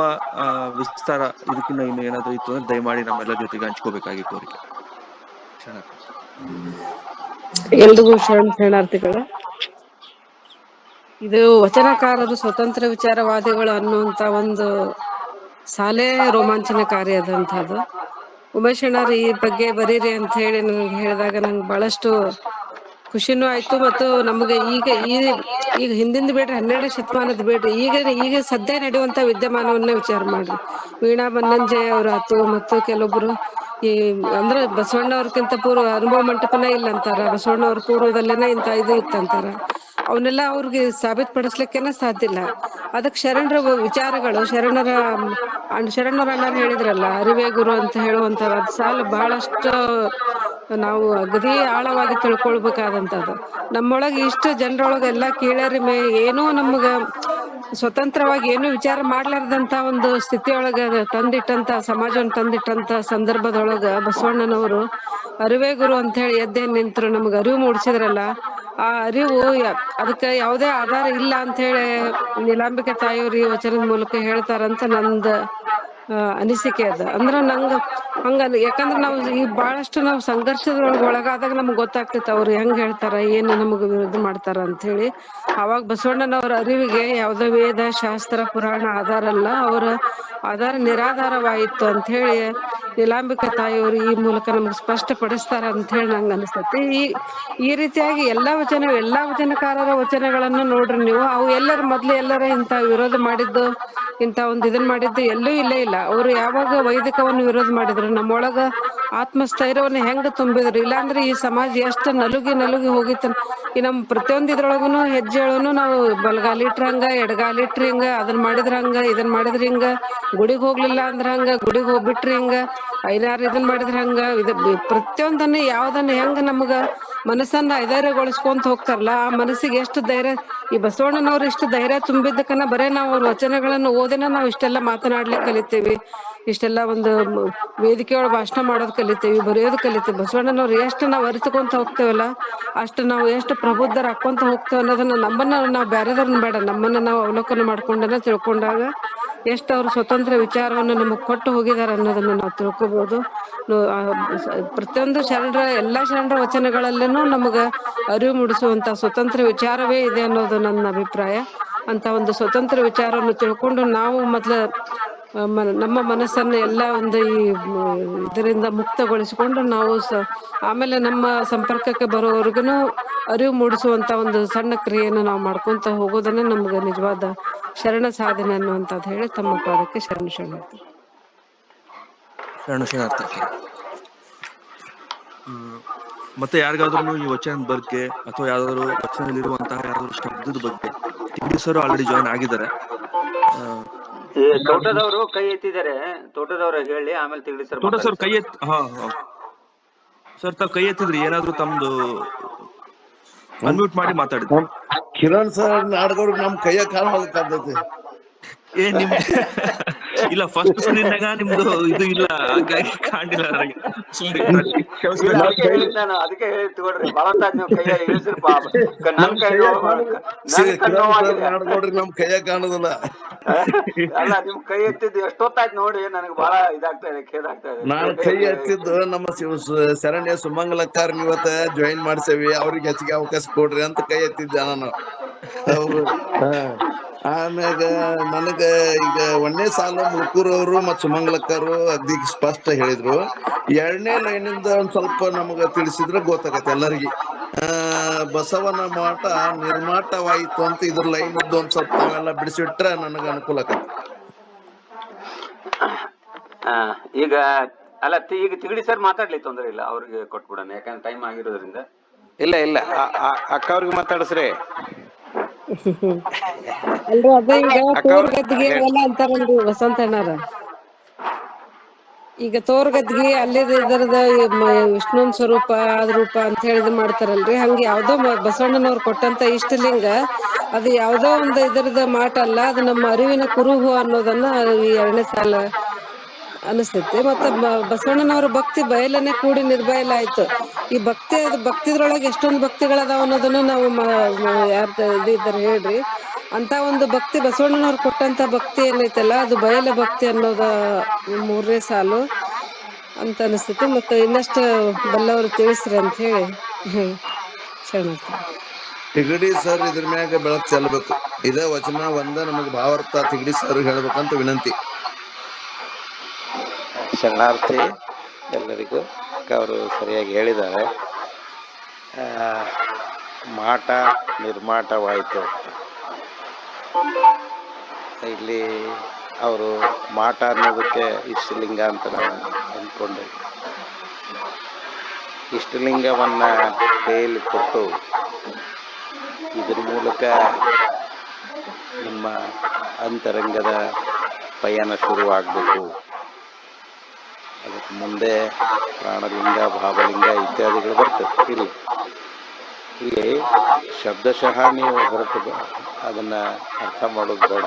ವಿಸ್ತಾರ ಇದಕ್ಕಿಂತ ಇನ್ನು ಏನಾದ್ರೂ ಇತ್ತು ಅಂದ್ರೆ ದಯಮಾಡಿ ನಮ್ಮೆಲ್ಲ ಜೊತೆಗೆ ಹಂಚ್ಕೋಬೇಕಾಗಿ ಕೋರಿಕೆ. ಎಲ್ರಿಗೂ ಶರಣಾರ್ಥಿಗಳು. ಇದು ವಚನಕಾರರು ಸ್ವತಂತ್ರ ವಿಚಾರವಾದಿಗಳು ಅನ್ನುವಂತ ಒಂದು ಸಾಲೆ ರೋಮಾಂಚನಕಾರಿ ಆದಂತಹದ್ದು. ಉಮೇಶ್ ಅಣ್ಣಾರು ಈ ಬಗ್ಗೆ ಬರೀರಿ ಅಂತ ಹೇಳಿ ನನಗೆ ಹೇಳಿದಾಗ ನಂಗೆ ಬಹಳಷ್ಟು ಖುಷಿನೂ ಆಯ್ತು. ಮತ್ತು ನಮಗೆ ಈಗ ಹಿಂದಿಂದ ಬೇಡ್ರಿ, 12ನೇ ಶತಮಾನದ ಬೇಡ್ರಿ, ಈಗ ಸದ್ಯ ನಡೆಯುವಂತ ವಿದ್ಯಮಾನವನ್ನ ವಿಚಾರ ಮಾಡ್ರಿ. ವೀಣಾ ಬನ್ನಂಜಯ ಅವರಾತು ಮತ್ತು ಕೆಲವೊಬ್ರು ಅಂದ್ರೆ ಬಸವಣ್ಣವ್ರಕ್ಕಿಂತ ಪೂರ್ವ ಅನುಭವ ಮಂಟಪನೇ ಇಲ್ಲ ಅಂತಾರ, ಬಸವಣ್ಣವ್ರ ಪೂರ್ವದಲ್ಲೇನೆ ಇಂತ ಇದು ಇತ್ತಂತಾರ. ಅವನ್ನೆಲ್ಲ ಅವ್ರಿಗೆ ಸಾಬೀತುಪಡಿಸ್ಲಿಕ್ಕೇನೆ ಸಾಧ್ಯ ಇಲ್ಲ. ಅದಕ್ಕೆ ಶರಣರ ವಿಚಾರಗಳು, ಶರಣರ ಅಣ್ಣಾರು ಹೇಳಿದ್ರಲ್ಲ, ಅರಿವೇ ಗುರು ಅಂತ ಹೇಳುವಂತಾರ, ಅದ್ ಸಾಲ ಬಹಳಷ್ಟು ನಾವು ಅಗದಿ ಆಳವಾಗಿ ತಿಳ್ಕೊಳ್ಬೇಕಾದಂತದ್ದು. ನಮ್ಮೊಳಗೆ ಇಷ್ಟು ಜನರೊಳಗೆ ಎಲ್ಲಾ ಕೀಳರಿ ಏನೋ ನಮಗ ಸ್ವತಂತ್ರವಾಗಿ ಏನು ವಿಚಾರ ಮಾಡ್ಲಾರ್ದಂತ ಒಂದು ಸ್ಥಿತಿಯೊಳಗ ತಂದಿಟ್ಟಂತ ಸಮಾಜವನ್ನು ತಂದಿಟ್ಟಂತ ಸಂದರ್ಭದೊಳಗ ಬಸವಣ್ಣನವರು ಅರಿವೇ ಗುರು ಅಂತ ಹೇಳಿ ಎದ್ದೇನ್ ನಿಂತರು, ನಮಗ ಅರಿವು ಮೂಡಿಸಿದ್ರಲ್ಲ. ಆ ಅರಿವು ಅದಕ್ಕೆ ಯಾವುದೇ ಆಧಾರ ಇಲ್ಲ ಅಂತ ಹೇಳಿ ನೀಲಾಂಬಿಕೆ ತಾಯಿಯವ್ರು ಈ ವಚನದ ಮೂಲಕ ಹೇಳ್ತಾರಂತ ನಂದ ಅನಿಸಿಕೆ ಅದ. ಅಂದ್ರ ಹಂಗ ಯಾಕಂದ್ರೆ ನಾವು ಈ ಬಹಳಷ್ಟು ನಾವು ಸಂಘರ್ಷದೊಳಗೆ ಒಳಗಾದಾಗ ನಮ್ಗೆ ಗೊತ್ತಾಗ್ತೈತೆ ಅವ್ರು ಹೆಂಗ್ ಹೇಳ್ತಾರ, ಏನು ನಮಗ ವಿರೋಧ ಮಾಡ್ತಾರ ಅಂತ ಹೇಳಿ. ಅವಾಗ ಬಸವಣ್ಣನವರ ಅರಿವಿಗೆ ಯಾವ್ದೋ ವೇದ ಶಾಸ್ತ್ರ ಪುರಾಣ ಆಧಾರ ಅಲ್ಲ, ಅವರ ಆಧಾರ ನಿರಾಧಾರವಾಯಿತು ಅಂತ ಹೇಳಿ ನೀಲಾಂಬಿಕೆ ತಾಯಿಯವರು ಈ ಮೂಲಕ ನಮ್ಗೆ ಸ್ಪಷ್ಟಪಡಿಸ್ತಾರ ಅಂತ ಹೇಳಿ ನಂಗೆ ಅನಿಸ್ತೈತಿ. ಈ ರೀತಿಯಾಗಿ ಎಲ್ಲಾ ವಚನಕಾರರ ವಚನಗಳನ್ನು ನೋಡ್ರಿ ನೀವು, ಅವು ಮೊದ್ಲು ಎಲ್ಲರ ಇಂತ ವಿರೋಧ ಮಾಡಿದ್ದು, ಇಂತ ಒಂದ್ ಇದನ್ ಮಾಡಿದ್ದು ಎಲ್ಲೂ ಇಲ್ಲ. ಅವ್ರು ಯಾವಾಗ ವೈದಿಕವನ್ನು ವಿರೋಧ ಮಾಡಿದ್ರು, ನಮ್ಮೊಳಗ ಆತ್ಮಸ್ಥೈರ್ಯವನ್ನ ಹೆಂಗ್ ತುಂಬಿದ್ರು. ಇಲ್ಲಾಂದ್ರೆ ಈ ಸಮಾಜ ಎಷ್ಟು ನಲುಗಿ ಹೋಗಿತ್ತ. ಈ ನಮ್ ಪ್ರತಿಯೊಂದ್ ಇದ್ರೊಳಗುನು ಹೆಜ್ಜೆಳನು ನಾವು ಬಲಗಾಲಿ ಇಟ್ರ ಹಂಗ, ಎಡಗಾಲಿ ಇಟ್ರಿ ಹಿಂಗ, ಅದನ್ ಮಾಡಿದ್ರ ಹಂಗ, ಇದನ್ ಮಾಡಿದ್ರ ಹಿಂಗ, ಗುಡಿಗ್ ಹೋಗ್ಲಿಲ್ಲ ಅಂದ್ರ ಹಂಗ, ಗುಡಿಗ್ ಹೋಗ್ಬಿಟ್ರಿ ಹಿಂಗ, ಐನಾರು ಇದನ್ ಮಾಡಿದ್ರ ಹಂಗ, ಪ್ರತಿಯೊಂದನ್ನ ಯಾವ್ದನ್ನ ಹೆಂಗ ನಮಗ ಮನಸ್ಸನ್ನ ಐಧೈರ್ಯಗೊಳಿಸ್ಕೊಂತ ಹೋಗ್ತಾರಲ್ಲ, ಆ ಮನಸ್ಸಿಗೆ ಎಷ್ಟು ಧೈರ್ಯ. ಈ ಬಸವಣ್ಣನವ್ರು ಇಷ್ಟು ಧೈರ್ಯ ತುಂಬಿದ್ದಕ್ಕನ ಬರೇ ನಾವು ಅವ್ರ ವಚನಗಳನ್ನು ಓದಿನ ನಾವು ಇಷ್ಟೆಲ್ಲ ಮಾತನಾಡ್ಲಿಕ್ಕೆ ಕಲಿತೇವಿ, ಇಷ್ಟೆಲ್ಲ ಒಂದು ವೇದಿಕೆಯೊಳಗೆ ಭಾಷಣ ಮಾಡೋದ್ ಕಲಿತೇವಿ, ಬರೆಯೋದು ಕಲಿತೇವಿ. ಬಸವಣ್ಣನವ್ರು ಎಷ್ಟು ನಾವು ಅರಿತುಕೊಂತ ಹೋಗ್ತೇವಲ್ಲ, ಅಷ್ಟು ನಾವು ಎಷ್ಟು ಪ್ರಬುದ್ಧರ ಹಾಕೊಂತ ಹೋಗ್ತೇವೆ ಅನ್ನೋದನ್ನ ನಾವು ಬ್ಯಾರೆದವ್ರನ್ನ ಬೇಡ, ನಮ್ಮನ್ನ ನಾವು ಅವಲೋಕನ ಮಾಡ್ಕೊಂಡನ ತಿಳ್ಕೊಂಡಾಗ ಎಷ್ಟು ಅವ್ರು ಸ್ವತಂತ್ರ ವಿಚಾರವನ್ನು ನಮಗ್ ಕೊಟ್ಟು ಹೋಗಿದಾರ ಅನ್ನೋದನ್ನ ನಾವು ತಿಳ್ಕೊಬಹುದು. ಪ್ರತಿಯೊಂದು ಎಲ್ಲಾ ಶರಣರ ವಚನಗಳಲ್ಲೇನೂ ನಮಗ ಅರಿವು ಮೂಡಿಸುವಂತ ಸ್ವತಂತ್ರ ವಿಚಾರವೇ ಇದೆ ಅನ್ನೋದು ನನ್ನ ಅಭಿಪ್ರಾಯ. ಅಂತ ಒಂದು ಸ್ವತಂತ್ರ ವಿಚಾರವನ್ನು ತಿಳ್ಕೊಂಡು ನಾವು ನಮ್ಮ ಮನಸ್ಸನ್ನ ಎಲ್ಲ ಒಂದು ಇದರಿಂದ ಮುಕ್ತಗೊಳಿಸಿಕೊಂಡು ನಾವು ಆಮೇಲೆ ನಮ್ಮ ಸಂಪರ್ಕಕ್ಕೆ ಬರೋವರ್ಗುನು ಅರಿವು ಮೂಡಿಸುವಂತ ಒಂದು ಸಣ್ಣ ಕ್ರಿಯೆಯನ್ನು ನಾವು ಮಾಡ್ಕೊಂತ ಹೋಗೋದನ್ನ ನಮ್ಗೆ ನಿಜವಾದ ಶರಣ ಸಾಧನೆ ಅನ್ನುವಂಥದ್ದು ಹೇಳಿ ತಮ್ಮ ಪಾದಕ್ಕೆ ಶರಣಾರ್ಥಿ. ಮತ್ತೆ ಯಾರಿಗಾದ್ರೂ ಈ ವಚನದ ಬಗ್ಗೆ ಅಥವಾ ಯಾವ್ದಾದ್ರು ವಚನದಲ್ಲಿರುವಂತಹ ಯಾವ್ದಾದ್ರು ಶಬ್ದದ ಬಗ್ಗೆ ತಿಳಿಸೋರು ಆಲ್ರೆಡಿ ಜಾಯ್ನ್ ಆಗಿದ್ದಾರೆ. ತೋಟದವರು ಕೈ ಎತ್ತಿದ್ದಾರೆ, ತೋಟದವರು ಹೇಳಿ ಆಮೇಲೆ ತಿಳಿಸರ್. ತೋಟ ಸರ್ ಕೈ ಎತ್ತಿ. ಸರ್ ತಾವ್ ಕೈ ಎತ್ತಿದ್ರಿ, ಏನಾದ್ರು ತಮ್ದು ಅನ್ಮ್ಯೂಟ್ ಮಾಡಿ ಮಾತಾಡಿದ್ರು. ಕಿರಣ್ ಸರ್ ನಾಡ್ಗವ್ರು ನಮ್ ಕೈಯ ಕಾಲ ಹೋಗಕ್ಕಾಗ್ತೈತಿ. ನಿಮ್ ಇಲ್ಲ, ಫಸ್ಟ್ ಸ್ಕ್ರೀನ್ಯಾಗ ನಿಮ್ದು ಇದು ಇಲ್ಲ, ಹಾಗಾಗಿ ಕಾಣಿಲ್ಲ ನನಗೆ. ಅದಕ್ಕೆ ಹೇಳಿ ತಗೊಳ್ರಿ, ಬಹಳ ನೀವು ಕೈಯ ಇಳಿಸ್ರಪ್ಪ. ನಾಡ್ಗವ್ರಿ ನಮ್ ಕೈಯ ಕಾಣುದಿಲ್ಲ. ಅಲ್ಲ, ನಿಮ್ ಕೈ ಎತ್ತಿದ್ದು ಎಷ್ಟೊತ್ತಾಯ್ತು ನೋಡಿ, ನನಗೆ ಬಹಳ ಇದಾಗ್ತಾ ಇದೆ, ಖೇದ ಆಗ್ತಾ ಇದೆ. ನಾನ್ ಕೈ ಎತ್ತಿದ್ದು ನಮ್ಮ ಶರಣ್ಯ ಸುಮಂಗಲಕ್ಕಾರ್ ಇವತ್ತ ಜಾಯಿನ್ ಮಾಡ್ಸೇವಿ, ಅವ್ರಿಗೆ ಹೆಚ್ಚಿಗೆ ಅವಕಾಶ ಕೊಡ್ರಿ ಅಂತ ಕೈ ಎತ್ತಿದ್ದೆ ನಾನು. ಅವ್ರು ಆಮ್ಯಾಗ ನನಗ ಈಗ 1ನೇ ಸಾಲು ಮುಳ್ಕೂರವ್ರು ಮತ್ ಸುಮಂಗ್ಲಕ್ಕರು ಅಗ್ದಿ ಸ್ಪಷ್ಟ ಹೇಳಿದ್ರು. 2ನೇ ಲೈನಿಂದ ಒಂದ್ ಸ್ವಲ್ಪ ನಮಗ ತಿಳಿಸಿದ್ರೆ ಗೊತ್ತಾಗತ್ತೆ ಎಲ್ಲರಿಗಿ. ಬಸವನ ಮಾಟ ನಿರ್ಮಾಟವಾಯಿತು ಅಂತ ಇದ್ರ ಲೈನ್ ಒಂದ್ ಸ್ವಲ್ಪ ತಾವೆಲ್ಲ ಬಿಡಿಸಿಟ್ರೆ ನನಗ ಅನುಕೂಲ ಆಕತಿ. ಈಗ ಅಲ್ಲ ಈಗ ತಿಗಡಿ ಸರ್ ಮಾತಾಡ್ಲಿ, ತೊಂದ್ರೆ ಇಲ್ಲ, ಅವ್ರಿಗೆ ಕೊಟ್ಬಿಡೋಣ, ಯಾಕಂದ್ರೆ ಟೈಮ್ ಆಗಿರೋದ್ರಿಂದ. ಇಲ್ಲ ಇಲ್ಲ ಅಕ್ಕ ಅವ್ರಿಗೆ ಮಾತಾಡಿಸ್ರಿ. ಅಲ್ರಿ ಅದ ಈಗ ಅಕ್ಕ ತೋರ್ ಅವ್ರ ಗದ್ದಿಗೆ ಹೇಳಿ. ಅವೆಲ್ಲ ಅಂತಾರಲ್ರಿ ವಸಂತ ಅಣ್ಣಾರ. ಈಗ ತೋರ್ ಗದ್ದಿಗೆ ಅಲ್ಲಿದ ಇದರದ ವಿಷ್ಣುನ್ ಸ್ವರೂಪ ಅದ್ ರೂಪ ಅಂತ ಹೇಳಿದ್ ಮಾಡ್ತಾರಲ್ರಿ. ಹಂಗ ಯಾವ್ದೋ ಬಸವಣ್ಣನವ್ರು ಕೊಟ್ಟಂತ ಇಷ್ಟಲಿಂಗ ಅದು ಯಾವ್ದೋ ಒಂದು ಇದರದ ಮಾಟ ಅಲ್ಲ, ಅದು ನಮ್ಮ ಅರಿವಿನ ಕುರುಹು ಅನ್ನೋದನ್ನ ಈ 2ನೇ ಸಾಲ ಅನಿಸ್ತೈತಿ. ಮತ್ತೆ ಬಸವಣ್ಣನವರ ಭಕ್ತಿ ಬಯಲನೆ ಕೂಡಿ ನಿರ್ಬಯಲಾಯ್ತು. ಈ ಭಕ್ತಿ ಅದು ಭಕ್ತಿದ್ರೊಳಗೆ ಎಷ್ಟೊಂದು ಭಕ್ತಿಗಳದಾವ ಅನ್ನೋದನ್ನು ನಾವು ಯಾರ ಇದಾರೆ ಹೇಳ್ರಿ. ಅಂತ ಒಂದು ಭಕ್ತಿ ಬಸವಣ್ಣನವ್ರು ಕೊಟ್ಟಂತ ಭಕ್ತಿ ಏನೈತಲ್ಲ ಅದು ಬಯಲ ಭಕ್ತಿ ಅನ್ನೋದ 3ನೇ ಸಾಲು ಅಂತ ಅನಿಸ್ತೈತಿ. ಮತ್ತೆ ಇನ್ನಷ್ಟು ಬಲ್ಲವರು ತಿಳಿಸ್ರಿ ಅಂತ ಹೇಳಿ ಶರಣಾರ್ಥಿ. ತಿಗಡಿ ಸರ್ ಇದ್ರ ಮ್ಯಾಗ ಬೆಳಕ್ ಚೆಲ್ಲಬೇಕು. ಇದೇ ವಚನ ಒಂದ ನಮಗ್ ಭಾವಾರ್ಥ ತಿಗಡಿ ಸರ್ ಹೇಳ್ಬೇಕಂತ ವಿನಂತಿ. ಶರಣಾರ್ಥಿ ಎಲ್ಲರಿಗೂ. ಅವರು ಸರಿಯಾಗಿ ಹೇಳಿದ್ದಾರೆ. ಮಾಟ ನಿರ್ಮಾಟವಾಯಿತು ಅಂತ ಇಲ್ಲಿ ಅವರು ಮಾಟ ಅನ್ನೋದಕ್ಕೆ ಇಷ್ಟಲಿಂಗ ಅಂತ ನಾವು ಅಂದ್ಕೊಂಡೆ. ಇಷ್ಟಲಿಂಗವನ್ನ ಕೈಯಲ್ಲಿ ಕೊಟ್ಟು ಇದ್ರ ಮೂಲಕ ನಿಮ್ಮ ಅಂತರಂಗದ ಪಯಣ ಶುರುವಾಗಬೇಕು. ಅದಕ್ಕೆ ಮುಂದೆ ಪ್ರಾಣಲಿಂಗ ಭಾವಲಿಂಗ ಇತ್ಯಾದಿಗಳು ಬರ್ತದೆ. ಇಲ್ಲಿ ಶಬ್ದಶಃ ನೀವು ಹೊರಟು ಅದನ್ನ ಅರ್ಥ ಮಾಡೋದು ಬೇಡ.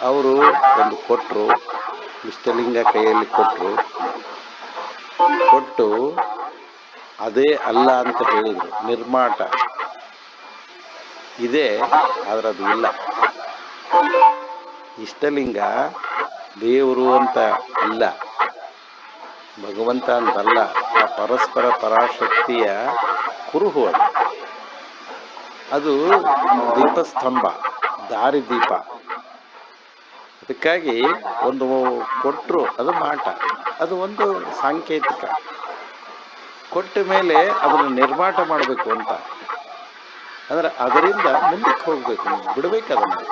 ಅವರು ಒಂದು ಕೊಟ್ಟರು, ಇಷ್ಟಲಿಂಗ ಕೈಯಲ್ಲಿ ಕೊಟ್ಟು ಅದೇ ಅಲ್ಲ ಅಂತ ಹೇಳಿದ್ರು. ನಿರ್ಮಾಟ ಇದೆ, ಆದ್ರೆ ಅದು ಇಲ್ಲ. ಇಷ್ಟಲಿಂಗ ದೇವರು ಅಂತ ಅಲ್ಲ, ಭಗವಂತ ಅಂತಲ್ಲ, ಆ ಪರಸ್ಪರ ಪರಾಶಕ್ತಿಯ ಕುರುಹು ಅದು ದೀಪಸ್ತಂಭ, ದಾರಿದೀಪ. ಅದಕ್ಕಾಗಿ ಒಂದು ಕೊಟ್ಟರು, ಅದು ಮಾಟ, ಅದು ಒಂದು ಸಾಂಕೇತಿಕ. ಕೊಟ್ಟ ಮೇಲೆ ಅದನ್ನು ನಿರ್ಮಾಟ ಮಾಡಬೇಕು ಅಂತ ಅಂದ್ರೆ ಅದರಿಂದ ಮುಂದಕ್ಕೆ ಹೋಗ್ಬೇಕು, ಬಿಡ್ಬೇಕು ಅದನ್ನು.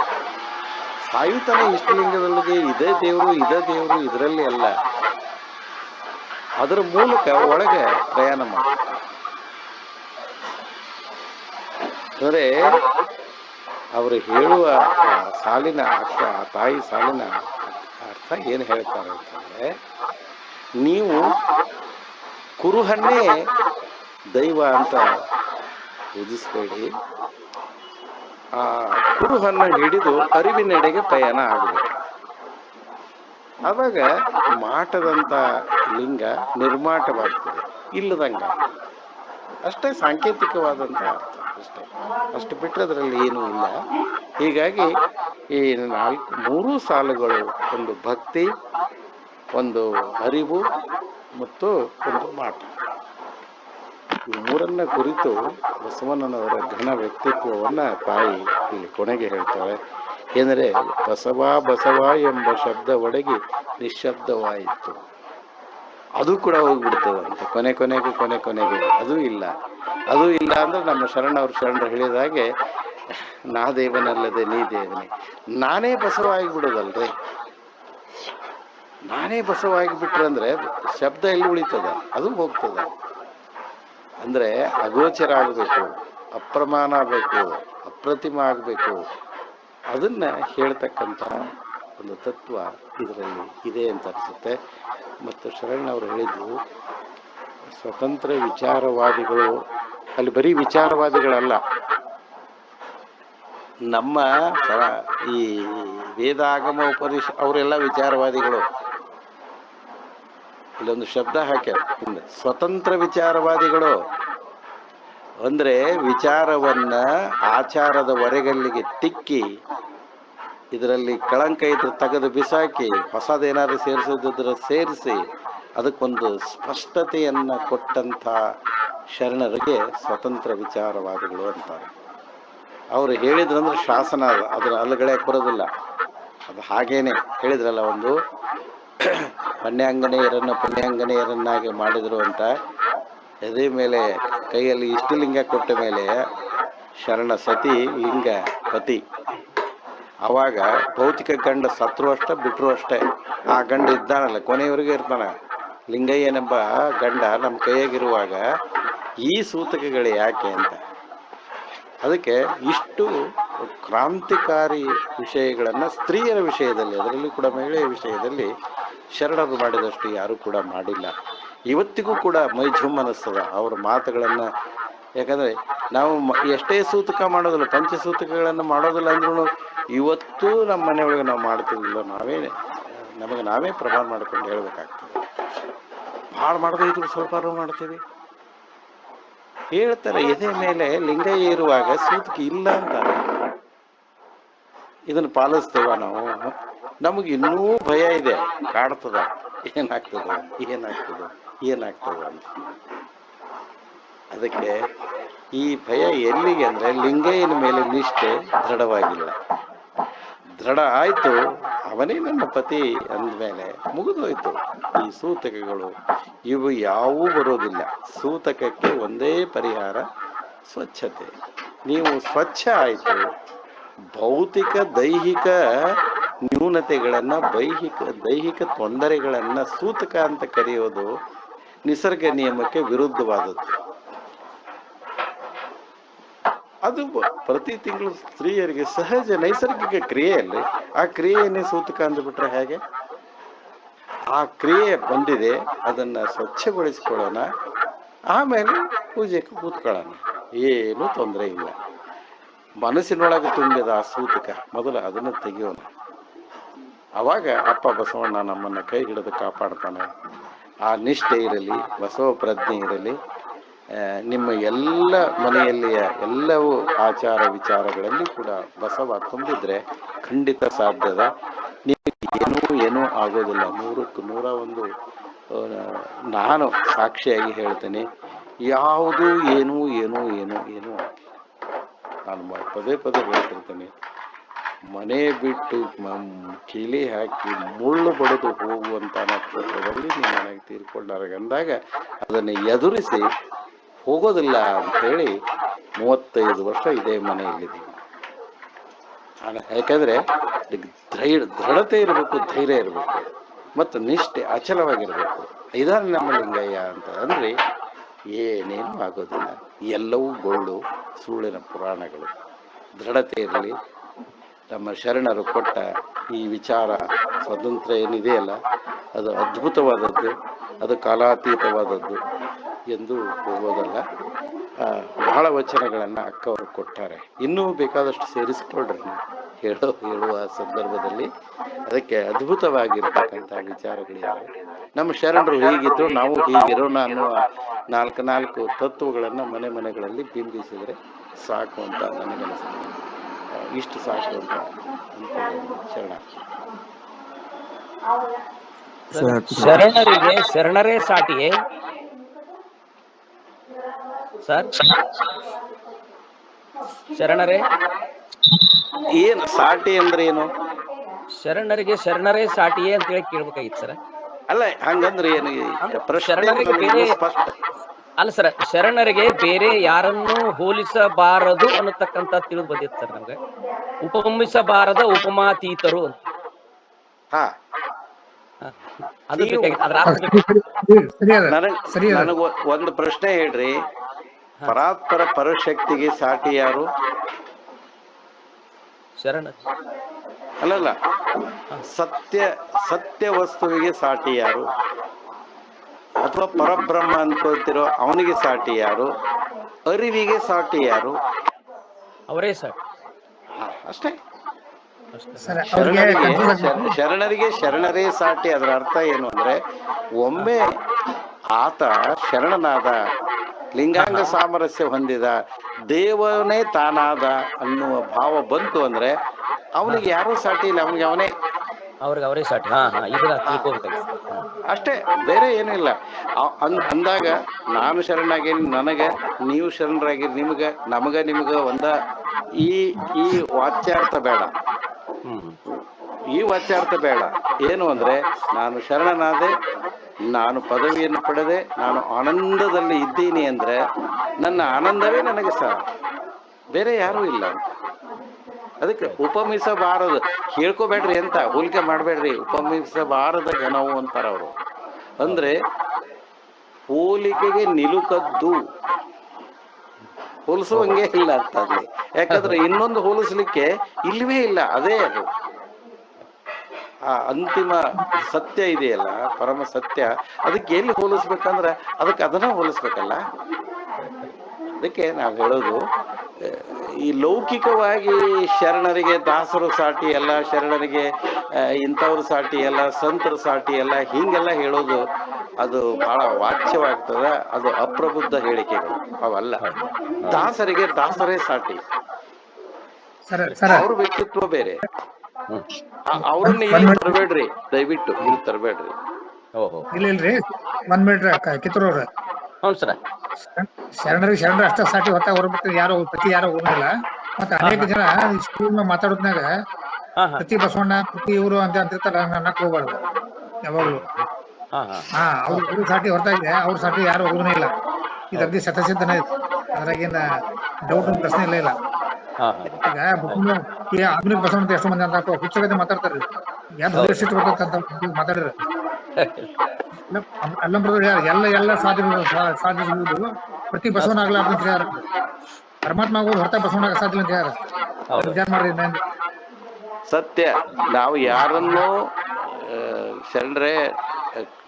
ಸಾಯುತನ ಇಷ್ಟಲಿಂಗದೊಳಗೆ ಇದೇ ದೇವರು ಇದರಲ್ಲಿ ಅಲ್ಲ, ಅದರ ಮೂಲಕ ಒಳಗೆ ಪ್ರಯಾಣ ಮಾಡಬೇಕು. ಅಂದರೆ ಅವರು ಹೇಳುವ ಸಾಲಿನ ತಾಯಿ ಸಾಲಿನ ಅರ್ಥ ಏನು ಹೇಳ್ತಾರೆ ಅಂತಂದ್ರೆ, ನೀವು ಕುರುಹನ್ನೇ ದೈವ ಅಂತ ಪೂಜಿಸಬೇಡಿ, ಆ ಕುರುಹನ್ನು ಹಿಡಿದು ಅರಿವಿನೆಡೆಗೆ ಪಯಣ ಆಗಬೇಕು. ಆವಾಗ ಮಾಟದಂತ ಲಿಂಗ ನಿರ್ಮಾಟವಾಗ್ತದೆ, ಇಲ್ಲದಂಗ ಅಷ್ಟೇ ಸಾಂಕೇತಿಕವಾದಂಥ ಅರ್ಥ ಅಷ್ಟೇ. ಅಷ್ಟು ಬಿಟ್ಟರೆ ಅದರಲ್ಲಿ ಏನೂ ಇಲ್ಲ. ಹೀಗಾಗಿ ಈ 3 ಸಾಲುಗಳು ಒಂದು ಭಕ್ತಿ, ಒಂದು ಅರಿವು ಮತ್ತು ಒಂದು ಮಾಟ, ಇವು 3ನ್ನ ಕುರಿತು ಬಸವಣ್ಣನವರ ಘನ ವ್ಯಕ್ತಿತ್ವವನ್ನ ತಾಯಿ ಇಲ್ಲಿ ಕೊನೆಗೆ ಹೇಳ್ತಾಳೆ. ಏನೆಂದರೆ ಬಸವ ಎಂಬ ಶಬ್ದ ಒಡಗಿ ನಿಶ್ಶಬ್ದವಾಯಿತು. ಅದು ಕೂಡ ಹೋಗ್ಬಿಡ್ತದಂತೆ ಕೊನೆಗೆ ಅದು ಇಲ್ಲ ಅಂದ್ರೆ ನಮ್ಮ ಶರಣರು ಹೇಳಿದಾಗೆ ನಾ ದೇವನಲ್ಲದೆ ನೀ ದೇವನೇ, ನಾನೇ ಬಸವ ಆಗಿಬಿಡೋದಲ್ರಿ. ನಾನೇ ಬಸವ ಆಗಿಬಿಟ್ರೆ ಅಂದ್ರೆ ಶಬ್ದ ಎಲ್ಲಿ ಉಳಿತದ, ಅದು ಹೋಗ್ತದ. ಅಂದ್ರೆ ಅಗೋಚರ ಆಗಬೇಕು, ಅಪ್ರಮಾಣ ಆಗಬೇಕು, ಅಪ್ರತಿಮ ಆಗಬೇಕು. ಅದನ್ನ ಹೇಳ್ತಕ್ಕಂಥ ಒಂದು ತತ್ವ ಇದರಲ್ಲಿ ಇದೆ ಅಂತ ಅನಿಸುತ್ತೆ. ಮತ್ತು ಶರಣವರು ಹೇಳಿದ್ದು ಸ್ವತಂತ್ರ ವಿಚಾರವಾದಿಗಳು, ಅಲ್ಲಿ ಬರೀ ವಿಚಾರವಾದಿಗಳಲ್ಲ, ನಮ್ಮ ಈ ವೇದಾಗಮ ಅವರೆಲ್ಲ ವಿಚಾರವಾದಿಗಳು. ಇಲ್ಲೊಂದು ಶಬ್ದ ಹಾಕ್ಯಾರ ಹಿಂದೆ, ಸ್ವತಂತ್ರ ವಿಚಾರವಾದಿಗಳು. ಅಂದ್ರೆ ವಿಚಾರವನ್ನ ಆಚಾರದ ಹೊರೆಗಲ್ಲಿಗೆ ತಿಕ್ಕಿ ಇದರಲ್ಲಿ ಕಳಂಕ ಇದ್ರೆ ತೆಗೆದು ಬಿಸಾಕಿ ಹೊಸದೇನಾದ್ರು ಸೇರಿಸೋದಿದ್ರೆ ಸೇರಿಸಿ ಅದಕ್ಕೊಂದು ಸ್ಪಷ್ಟತೆಯನ್ನ ಕೊಟ್ಟಂಥ ಶರಣರಿಗೆ ಸ್ವತಂತ್ರ ವಿಚಾರವಾದಿಗಳು ಅಂತಾರೆ. ಅವ್ರು ಹೇಳಿದ್ರಂದ್ರೆ ಶಾಸನ ಅದು, ಅದ್ರ ಅಲ್ಲಗಳೆಯಕ್ಕೆ ಬರೋದಿಲ್ಲ. ಅದು ಹಾಗೇನೆ ಹೇಳಿದ್ರಲ್ಲ, ಒಂದು ಪುಣ್ಯಾಂಗನೆಯರನ್ನಾಗಿ ಮಾಡಿದ್ರು ಅಂತ. ಎದೆ ಮೇಲೆ ಕೈಯಲ್ಲಿ ಇಷ್ಟು ಲಿಂಗ ಕೊಟ್ಟ ಮೇಲೆ ಶರಣ ಸತಿ ಲಿಂಗ ಪತಿ. ಅವಾಗ ಭೌತಿಕ ಗಂಡ ಸತ್ರು ಅಷ್ಟೇ ಬಿಟ್ರು ಅಷ್ಟೇ, ಆ ಗಂಡ ಇದ್ದಾನಲ್ಲ ಕೊನೆಯವರೆಗೆ ಇರ್ತಾನ. ಲಿಂಗಯ್ಯನೆಂಬ ಗಂಡ ನಮ್ಮ ಕೈಯಾಗಿರುವಾಗ ಈ ಸೂತಕಗಳು ಯಾಕೆ ಅಂತ. ಅದಕ್ಕೆ ಇಷ್ಟು ಕ್ರಾಂತಿಕಾರಿ ವಿಷಯಗಳನ್ನು ಸ್ತ್ರೀಯರ ವಿಷಯದಲ್ಲಿ, ಅದರಲ್ಲಿ ಕೂಡ ಮಹಿಳೆಯ ವಿಷಯದಲ್ಲಿ ಶರಣರು ಮಾಡಿದಷ್ಟು ಯಾರು ಕೂಡ ಮಾಡಿಲ್ಲ. ಇವತ್ತಿಗೂ ಕೂಡ ಮೈ ಝುಮ್ ಅನ್ನಿಸ್ತದ ಅವ್ರ ಮಾತುಗಳನ್ನು. ಯಾಕಂದರೆ ನಾವು ಎಷ್ಟೇ ಸೂತಕ ಮಾಡೋದಿಲ್ಲ, ಪಂಚಸೂತಕಗಳನ್ನು ಮಾಡೋದಿಲ್ಲ ಅಂದ್ರೂ ಇವತ್ತು ನಮ್ಮ ಮನೆಯೊಳಗೆ ನಾವು ಮಾಡ್ತೀವಿಲ್ಲ, ನಮಗೆ ನಾವೇ ಪ್ರಮಾಣ ಮಾಡ್ಕೊಂಡು ಹೇಳ್ಬೇಕಾಗ್ತದೆ. ಭಾಳ ಮಾಡದೇ ಇದ್ರು ಸ್ವಲ್ಪ ಮಾಡ್ತೀವಿ. ಹೇಳ್ತಾರೆ ಎದೆ ಮೇಲೆ ಲಿಂಗಯ್ಯ ಇರುವಾಗ ಸೂತಕ ಇಲ್ಲ ಅಂತಾರೆ. ಇದನ್ನು ಪಾಲಿಸ್ತೇವ ನಾವು? ನಮಗೆ ಇನ್ನೂ ಭಯ ಇದೆ, ಕಾಡ್ತದ, ಏನಾಗ್ತದೆ ಅಂತ. ಅದಕ್ಕೆ ಈ ಭಯ ಎಲ್ಲಿಗೆ ಅಂದರೆ ಲಿಂಗಯ್ಯನ ಮೇಲೆ ನಿಷ್ಠೆ ದೃಢವಾಗಿಲ್ಲ. ದೃಢ ಆಯಿತು, ಅವನೇ ನನ್ನ ಪತಿ ಅಂದಮೇಲೆ ಮುಗಿದೋಯ್ತು. ಈ ಸೂತಕಗಳು ಇವು ಯಾವೂ ಬರೋದಿಲ್ಲ. ಸೂತಕಕ್ಕೆ ಒಂದೇ ಪರಿಹಾರ, ಸ್ವಚ್ಛತೆ. ನೀವು ಸ್ವಚ್ಛ ಆಯಿತು, ಭೌತಿಕ ದೈಹಿಕ ನ್ಯೂನತೆಗಳನ್ನು, ದೈಹಿಕ ತೊಂದರೆಗಳನ್ನು ಸೂತಕ ಅಂತ ಕರೆಯೋದು ನಿಸರ್ಗ ನಿಯಮಕ್ಕೆ ವಿರುದ್ಧವಾದದ್ದು. ಅದು ಪ್ರತಿ ತಿಂಗಳು ಸ್ತ್ರೀಯರಿಗೆ ಸಹಜ ನೈಸರ್ಗಿಕ ಕ್ರಿಯೆಯಲ್ಲಿ ಆ ಕ್ರಿಯೆಯನ್ನೇ ಸೂತಕ ಅಂದುಬಿಟ್ರೆ ಹೇಗೆ? ಆ ಕ್ರಿಯೆ ಬಂದಿದೆ, ಅದನ್ನು ಸ್ವಚ್ಛಗೊಳಿಸ್ಕೊಳ್ಳೋಣ, ಆಮೇಲೆ ಪೂಜೆಗೆ ಕೂತ್ಕೊಳ್ಳೋಣ, ಏನೂ ತೊಂದರೆ ಇಲ್ಲ. ಮನಸ್ಸಿನೊಳಗೆ ತುಂಬಿದ ಆ ಸೂತಕ ಮೊದಲು ಅದನ್ನು ತೆಗೆಯೋಣ. ಆವಾಗ ಅಪ್ಪ ಬಸವಣ್ಣ ನಮ್ಮನ್ನು ಕೈ ಹಿಡಿದು ಕಾಪಾಡ್ತಾನೆ. ಆ ನಿಷ್ಠೆ ಇರಲಿ, ಬಸವ ಪ್ರಜ್ಞೆ ಇರಲಿ. ನಿಮ್ಮ ಎಲ್ಲ ಮನೆಯಲ್ಲಿಯ ಎಲ್ಲವೂ ಆಚಾರ ವಿಚಾರಗಳಲ್ಲಿ ಕೂಡ ಬಸವ ತುಂಬಿದ್ರೆ ಖಂಡಿತ ಸಾಧ್ಯದ. ನಿಮಗೆ ಏನೂ ಆಗೋದಿಲ್ಲ. 100ಕ್ಕೆ 101 ನಾನು ಸಾಕ್ಷಿಯಾಗಿ ಹೇಳ್ತೇನೆ. ಯಾವುದು ಏನೂ ನಾನು ಪದೇ ಹೇಳ್ತಿರ್ತೇನೆ. ಮನೆ ಬಿಟ್ಟು ಕೀಲಿ ಹಾಕಿ ಮುಳ್ಳು ಬಡಿದು ಹೋಗುವಂಥ ನಕ್ಷತ್ರದಲ್ಲಿ ನೀವು ಮನೆಗೆ ತೀರ್ಕೊಂಡಾರ ಅಂದಾಗ ಅದನ್ನು ಎದುರಿಸಿ ಹೋಗೋದಿಲ್ಲ ಅಂತ ಹೇಳಿ 35 ವರ್ಷ ಇದೇ ಮನೆಯಲ್ಲಿದ್ದೀವಿ. ಯಾಕಂದರೆ ದೃಢತೆ ಇರಬೇಕು, ಧೈರ್ಯ ಇರಬೇಕು, ಮತ್ತು ನಿಷ್ಠೆ ಅಚಲವಾಗಿರಬೇಕು. ಇದಾರೆ ನಮ್ಮ ಲಿಂಗಯ್ಯ ಅಂತ ಅಂದರೆ ಏನೇನು ಆಗೋದಿಲ್ಲ. ಎಲ್ಲವೂ ಗೊಳ್ಳು ಸುಳ್ಳಿನ ಪುರಾಣಗಳು. ದೃಢತೆ ಇರಲಿ. ನಮ್ಮ ಶರಣರು ಕೊಟ್ಟ ಈ ವಿಚಾರ ಸ್ವಾತಂತ್ರ್ಯ ಏನಿದೆಯಲ್ಲ, ಅದು ಅದ್ಭುತವಾದದ್ದು, ಅದು ಕಾಲಾತೀತವಾದದ್ದು ಎಂದು ಹೋಗೋದಲ್ಲ. ಬಹಳ ವಚನಗಳನ್ನು ಅಕ್ಕವರು ಕೊಟ್ಟಾರೆ. ಇನ್ನೂ ಬೇಕಾದಷ್ಟು ಸೇರಿಸ್ಕೊಳ್ರಿ ನೀವು ಹೇಳುವ ಸಂದರ್ಭದಲ್ಲಿ. ಅದಕ್ಕೆ ಅದ್ಭುತವಾಗಿರ್ತಕ್ಕಂಥ ವಿಚಾರಗಳಿವೆ. ನಮ್ಮ ಶರಣರು ಹೀಗಿದ್ರು ನಾವು ಹೀಗಿರೋಣ ಅನ್ನುವ 4 ತತ್ವಗಳನ್ನು ಮನೆಗಳಲ್ಲಿ ಬಿಂಬಿಸಿದರೆ ಸಾಕು ಅಂತ ನನಗನ್ನಿಸ್ತದೆ. ಇಷ್ಟು ಸಾಕು ಅಂತ ಶರಣರೇ ಸಾಟಿಯೇ ಸರ್? ಶರಣರೇ ಏನು ಸಾಟಿ ಅಂದ್ರೆ ಏನು? ಶರಣರಿಗೆ ಶರಣರೇ ಸಾಟಿಯೇ ಅಂತ ಹೇಳಿ ಕೇಳ್ಬೇಕಾಗಿತ್ತು ಸರ್. ಅಲ್ಲ, ಹಂಗಂದ್ರೆ ಏನು? ಶರಣರಿಗೆ ಬೇರೆ ಅಲ್ಲ ಸರ್, ಶರಣರಿಗೆ ಬೇರೆ ಯಾರನ್ನೂ ಹೋಲಿಸಬಾರದು ಅನ್ನತಕ್ಕಂತ ತಿಳಿದು ಬಂದಿತ್ತು ಸರ್ ನಮ್ಗೆ. ಉಪಮಿಸಬಾರದ ಉಪಮಾತೀತರು ಅಂತ. ನನಗ ಒಂದು ಪ್ರಶ್ನೆ ಹೇಳ್ರಿ. ಪರಾತ್ಪರ ಪರಶಕ್ತಿಗೆ ಸಾಟಿ ಯಾರು? ಶರಣ. ಅಲ್ಲಲ್ಲ, ಸತ್ಯ ವಸ್ತುವಿಗೆ ಸಾಟಿ ಯಾರು? ಅಥವಾ ಪರಬ್ರಹ್ಮ ಅನ್ಕೊಳ್ತಿರೋ ಅವನಿಗೆ ಸಾಟಿ ಯಾರು? ಅರಿವಿಗೆ ಸಾಟಿ ಯಾರು? ಅವರೇ ಸಾಟಿ. ಅಷ್ಟೇ. ಶರಣರಿಗೆ ಶರಣರೇ ಸಾಟಿ. ಅದರ ಅರ್ಥ ಏನು ಅಂದ್ರೆ, ಒಮ್ಮೆ ಆತ ಶರಣನಾದ, ಲಿಂಗಾಂಗ ಸಾಮರಸ್ಯ ಹೊಂದಿದ, ದೇವನೇ ತಾನಾದ ಅನ್ನುವ ಭಾವ ಬಂತು ಅಂದ್ರೆ ಅವನಿಗೆ ಯಾರೂ ಸಾಟಿ ಇಲ್ಲ, ಅವನಿಗೆ ಅವನೇ. ಅವ್ರಿಗೆ ಅವರೇ ಸಾಟಿ. ಹಾ ಹಾ ಇದನ್ನ ತಿಳ್ಕೊಬೇಕಾಗಿತ್ತು. ಅಷ್ಟೇ, ಬೇರೆ ಏನೂ ಇಲ್ಲ. ಅಂದಾಗ ನಾನು ಶರಣಾಗಿ ನನಗೆ, ನೀವು ಶರಣರಾಗಿ ನಿಮಗೆ, ನಮಗ ನಿಮಗ ಒಂದ ಈ ಈ ವಾಚ್ಯಾರ್ಥ ಬೇಡ. ಈ ವಾಚ್ಯಾರ್ಥ ಬೇಡ. ಏನು ಅಂದ್ರೆ ನಾನು ಶರಣನಾದೆ, ನಾನು ಪದವಿಯನ್ನು ಪಡೆದೆ, ನಾನು ಆನಂದದಲ್ಲಿ ಇದ್ದೀನಿ ಅಂದ್ರೆ ನನ್ನ ಆನಂದವೇ ನನಗೆ ಸಾರ, ಬೇರೆ ಯಾರೂ ಇಲ್ಲ ಅಂತ. ಅದಕ್ಕೆ ಉಪಮಿಸಬಾರದು ಹೇಳ್ಕೋಬೇಡ್ರಿ ಅಂತ, ಹೋಲಿಕೆ ಮಾಡಬೇಡ್ರಿ. ಉಪಮಿಸಬಾರದ ಘನವು ಅಂತಾರ ಅವರು. ಅಂದ್ರೆ ಹೋಲಿಕೆಗೆ ನಿಲುಕದ್ದು, ಹೋಲಿಸುವಂಗೆ ಇಲ್ಲ ಅಂತ ಅಲ್ಲಿ. ಯಾಕಂದ್ರೆ ಇನ್ನೊಂದು ಹೋಲಿಸ್ಲಿಕ್ಕೆ ಇಲ್ಲವೇ ಇಲ್ಲ. ಅದೇ ಅದು ಆ ಅಂತಿಮ ಸತ್ಯ ಇದೆಯಲ್ಲ, ಪರಮ ಸತ್ಯ. ಅದಕ್ಕೆ ಎಲ್ಲಿ ಹೋಲಿಸ್ಬೇಕಂದ್ರೆ ಅದಕ್ಕೆ ಅದನ್ನ ಹೋಲಿಸ್ಬೇಕಲ್ಲ. ಅದಕ್ಕೆ ನಾವು ಹೇಳೋದು, ಈ ಲೌಕಿಕವಾಗಿ ಶರಣರಿಗೆ ದಾಸರು ಸಾಟಿ ಅಲ್ಲ, ಶರಣರಿಗೆ ಇಂಥವ್ರು ಸಾಟಿ ಅಲ್ಲ, ಸಂತರು ಸಾಟಿ ಅಲ್ಲ, ಹಿಂಗೆಲ್ಲ ಹೇಳೋದು ಅದು ಬಹಳ ವಾಚ್ಯವಾಗ್ತದ. ಅದು ಅಪ್ರಬುದ್ಧ ಹೇಳಿಕೆಗಳು ಅವಲ್ಲ. ದಾಸರಿಗೆ ದಾಸರೇ ಸಾಟಿ, ಅವ್ರ ವ್ಯಕ್ತಿತ್ವ ಬೇರೆ. ಅವ್ರನ್ನ ಇಲ್ಲಿ ತರಬೇಡ್ರಿ, ದಯವಿಟ್ಟು ಇಲ್ಲಿ ತರಬೇಡ್ರಿ. ಇಲ್ಲ ಇಲ್ರಿ, 1 ಮಿನಿಟ್ ಕಿತ್ತೂರವ್ರ. ಹೌದು ಸರ. ಶರಣರು ಅಷ್ಟ ಸಾಟಿ ಹೊತ್ತ ಹೊರಬಿಟ್ಟು ಯಾರು ಪ್ರತಿ ಯಾರು ಹೋಗಂಗಿಲ್ಲ. ಮತ್ತೆ ಅನೇಕ ಜನ ಸ್ಕೂಲ್ ಮಾತಾಡೋದ್ನಾಗ ಪ್ರತಿ ಬಸವಣ್ಣ ಪ್ರತಿ ಇವರು ಅಂತ ಅಂತಿರ್ತಾರ. ಅನ್ನಕ್ ಹೋಗ್ಬಾರ್ದು ಯಾವಾಗ್ಲು. ಅವ್ರು ಸಾಟಿ ಹೊರತಾಗಿ ಅವ್ರ ಸಾಟಿ ಯಾರು ಹೋಗೋದೇ ಇಲ್ಲ. ಇದು ಅಗ್ದಿ ಶತಸಿದ್ಧನೇ ಇದೆ, ಅದ್ರಾಗೇನ ಡೌಟ್ ಪ್ರಶ್ನೆ ಇಲ್ಲ. ಈಗ ಆಧುನಿಕ ಬಸವಣ್ಣ ಅಂತ ಎಷ್ಟೋ ಮಂದಿ ಅಂತ ಹುಚ್ಚಗತೆ ಮಾತಾಡ್ತಾರ್ರಿ. ಯಾರು ದೃಷ್ಟಿ ಬರ್ತಂತ ಮಾತಾಡಿರ ಅಲ್ಲಂಬ್ರದವ್ರು ಎಲ್ಲ ಸಾಧಿಸಬಹುದು, ಪ್ರತಿ ಬಸವಣ್ಣ ಆಗ್ಲಾರ್ದಂತ ಹೇಳ್ಯಾರ. ಪರಮಾತ್ಮ ಆಗೋದು ಹೊರತ ಬಸವಣ್ಣ ಸಾಧ್ಯ ಅಂತ ಹೇಳ್ಯಾರ. ವಿಚಾರ ಮಾಡ್ರಿ. ಸತ್ಯ. ನಾವು ಯಾರನ್ನೂ ಶರಣರೇ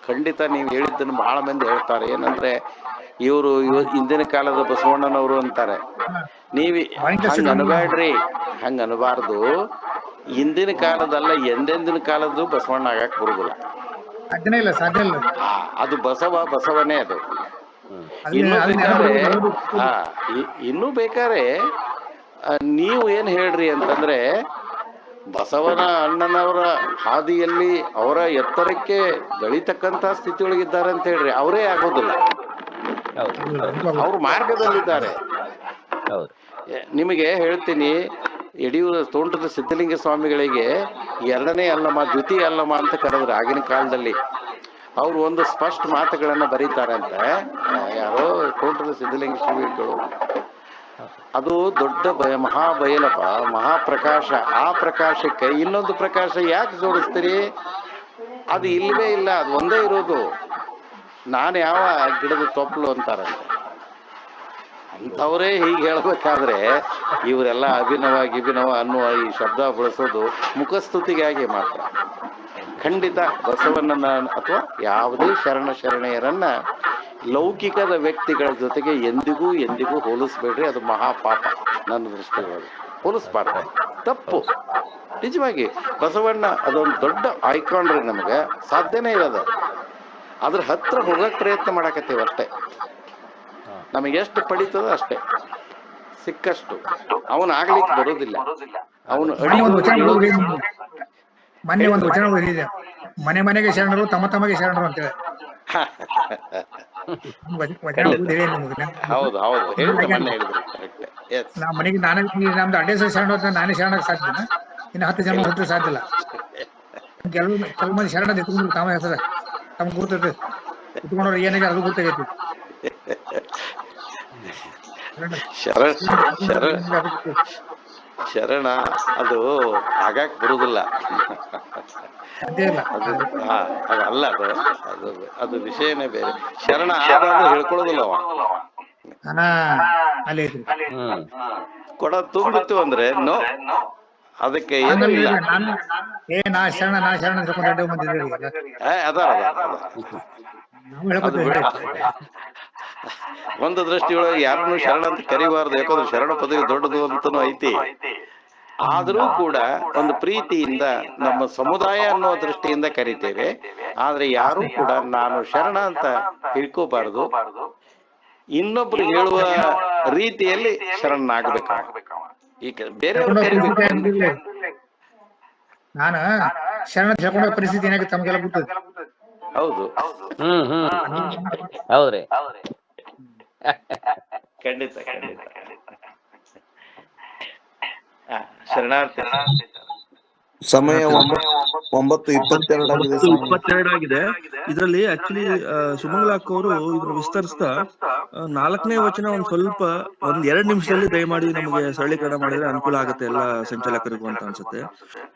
ಖಂಡಿತ ನೀವು ಹೇಳಿದ್ದನ್ನು ಬಹಳ ಮಂದಿ ಹೇಳ್ತಾರೆ. ಏನಂದ್ರೆ ಇವರು ಹಿಂದಿನ ಕಾಲದ ಬಸವಣ್ಣನವರು ಅಂತಾರೆ. ನೀವ್ ಹಂಗ ಅನ್ಬೇಡ್ರಿ, ಹಂಗ ಅನ್ಬಾರ್ದು. ಹಿಂದಿನ ಕಾಲದಲ್ಲ, ಎಂದೆಂದಿನ ಕಾಲದ್ದು ಬಸವಣ್ಣ ಆಗಕ್ ಬರುದಿಲ್ಲ. ಸಾಧ್ಯ ಇಲ್ಲ. ಅದು ಬಸವನೇ ಅದು. ಇನ್ನೂ ಬೇಕಾದ್ರೆ ಇನ್ನೂ ಬೇಕಾದ್ರೆ ನೀವು ಏನ್ ಹೇಳ್ರಿ ಅಂತಂದ್ರೆ, ಬಸವನ ಅಣ್ಣನವರ ಹಾದಿಯಲ್ಲಿ ಅವರ ಎತ್ತರಕ್ಕೆ ಬೆಳೀತಕ್ಕಂತ ಸ್ಥಿತಿಯೊಳಗಿದ್ದಾರೆ ಅಂತ ಹೇಳ್ರಿ. ಅವರೇ ಆಗೋದಿಲ್ಲ, ಅವ್ರ ಮಾರ್ಗದಲ್ಲಿದ್ದಾರೆ. ನಿಮಗೆ ಹೇಳ್ತೀನಿ, ಯಡಿಯೂರು ತೋಂಟದ ಸಿದ್ಧಲಿಂಗ ಸ್ವಾಮಿಗಳಿಗೆ 2ನೇ ಅಲ್ಲಮ ದ್ವಿತೀಯ ಅಲ್ಲಮ ಅಂತ ಕರೆದ್ರು ಆಗಿನ ಕಾಲದಲ್ಲಿ. ಅವ್ರು ಒಂದು ಸ್ಪಷ್ಟ ಮಾತುಗಳನ್ನ ಬರೀತಾರಂತ. ಯಾರೋ ತೋಂಟದ ಸಿದ್ಧಲಿಂಗ ಶ್ರೀಗಳು, ಅದು ದೊಡ್ಡ ಮಹಾಬಯಲಪ್ಪ, ಮಹಾಪ್ರಕಾಶ. ಆ ಪ್ರಕಾಶಕ್ಕೆ ಇನ್ನೊಂದು ಪ್ರಕಾಶ ಯಾಕೆ ಜೋಡಿಸ್ತೀರಿ? ಅದು ಇಲ್ಲವೇ ಇಲ್ಲ, ಅದು ಒಂದೇ ಇರೋದು. ನಾನು ಯಾವ ಗಿಡದ ತೊಪ್ಪಲು ಅಂತಾರಂತೆ. ಅಂಥವರೇ ಹೀಗೆ ಹೇಳ್ಬೇಕಾದ್ರೆ ಇವರೆಲ್ಲ ಅಭಿನವ ಅನ್ನುವ ಈ ಶಬ್ದ ಬಳಸೋದು ಮುಖಸ್ತುತಿಗಾಗಿ ಮಾತ್ರ. ಖಂಡಿತ ಬಸವಣ್ಣನ ಅಥವಾ ಯಾವುದೇ ಶರಣೆಯರನ್ನ ಲೌಕಿಕದ ವ್ಯಕ್ತಿಗಳ ಜೊತೆಗೆ ಎಂದಿಗೂ ಹೋಲಿಸ್ಬೇಡ್ರಿ. ಅದು ಮಹಾಪಾಪ ನನ್ನ ದೃಷ್ಟಿಯೊಳಗೆ. ಹೋಲಿಸ್ಬಾರ್ದು, ತಪ್ಪು. ನಿಜವಾಗಿ ಬಸವಣ್ಣ ಅದೊಂದು ದೊಡ್ಡ ಐಕಾನ್ ರೀ. ನಮಗೆ ಸಾಧ್ಯನೇ ಇರೋದು. ಅದ್ರ ಹತ್ರ ಹೋಗಕ್ ಪ್ರಯತ್ನ ಮಾಡಾಕತ್ತೀವಿ ಅಷ್ಟೇ. ನಮಗೆ ಎಷ್ಟು ಪಡೀತದ ಅಷ್ಟೇ, ಸಿಕ್ಕಷ್ಟು. ಅವನು ಆಗ್ಲಿಕ್ಕೆ ಬರೋದಿಲ್ಲ. ಅವನು ಮೊನ್ನೆ ಒಂದು ವಚನ ಓದಿದೆ, ಮನೆಗೆ ಶರಣರು ತಮಗೆ ಶರಣರು ಅಂತೇಳಿ. ಹೌದು ನಾ ಮನೆಗೆ ನಮ್ದು ಅಡ್ಡೆ ಶರಣ ನಾನೇ ಶರಣಕ್ಕೆ ಸಾಧ್ಯನ? ಇನ್ನು 10 ಜನ ಹುಟ್ಟು ಸಾಧ್ಯ ಇಲ್ಲ. ಕೆಲವು ಮಂದಿ ಶರಣ ಎತ್ಕೊಂಡು ತಮ್ಮ ಹೆಸರ ತಮ್ಗೆ ಗುರ್ತೈತೆ, ಇಟ್ಕೊಂಡವ್ರು ಏನಾಗ ಅದು ಗೊತ್ತಾಗೈತಿ. ಶರಣ ಅದು ಆಗಾಕ್ ಬರುದಿಲ್ಲ. ಅಲ್ಲ, ಅದು ವಿಷಯನೇ ಬೇರೆ. ಶರಣ ಆದ್ರೆ ಹೇಳ್ಕೊಳ್ಳೋದಿಲ್ಲ ಅವ. ಕೊಡ ತುಂಬಿತ್ತು ಅಂದ್ರೆ ನೋ, ಅದಕ್ಕೆ ಏನೂ ಇಲ್ಲ. ಒಂದು ದೃಷ್ಟಿಯೊಳಗೆ ಯಾರನ್ನು ಶರಣ ಅಂತ ಕರಿಬಾರ್ದು. ಯಾಕಂದ್ರೆ ಶರಣ ಪದವಿ ದೊಡ್ಡದು ಅಂತನೂ ಐತಿ. ಆದರೂ ಕೂಡ ಒಂದು ಪ್ರೀತಿಯಿಂದ ನಮ್ಮ ಸಮುದಾಯ ಅನ್ನೋ ದೃಷ್ಟಿಯಿಂದ ಕರಿತೇವೆ. ಆದ್ರೆ ಯಾರು ಕೂಡ ನಾನು ಶರಣ ಅಂತ ತಿಳ್ಕೋಬಾರ್ದು. ಇನ್ನೊಬ್ರು ಹೇಳುವ ರೀತಿಯಲ್ಲಿ ಶರಣನಾಗಬೇಕು. ಈಗ ಬೇರೆಯವರು ಕರಿಬೇಕು. ನಾನು ಶರಣ ಹೇಳ್ಕೊಂಡ ಪರಿಸ್ಥಿತಿ ಏನಾಗುತ್ತೆ ತಮಗೆಲ್ಲ ಗೊತ್ತದ. ಹೌದು. ಹೌದ್ರಿ. ಖಂಡಿತ ಖಂಡಿತ. ಶರಣಾರ್ಥಿ ಸಮಯ 9:22 ಆಗಿದೆ. 9:22 ಆಗಿದೆ. ಇದರಲ್ಲಿ ಆಕ್ಚುಲಿ ಸುಮಂಗಲ ಅಕ್ಕ ಅವರು ಇದನ್ನ ವಿಸ್ತರಿಸ್ತಾ 4ನೇ ವಚನ ಒಂದ್ 2 ನಿಮಿಷದಲ್ಲಿ ದಯಮಾಡಿ ನಮಗೆ ಸರಳೀಕರಣ ಮಾಡಿದ್ರೆ ಅನುಕೂಲ ಆಗುತ್ತೆ ಎಲ್ಲ ಸಂಚಾಲಕರಿಗೂ ಅಂತ ಅನ್ಸುತ್ತೆ.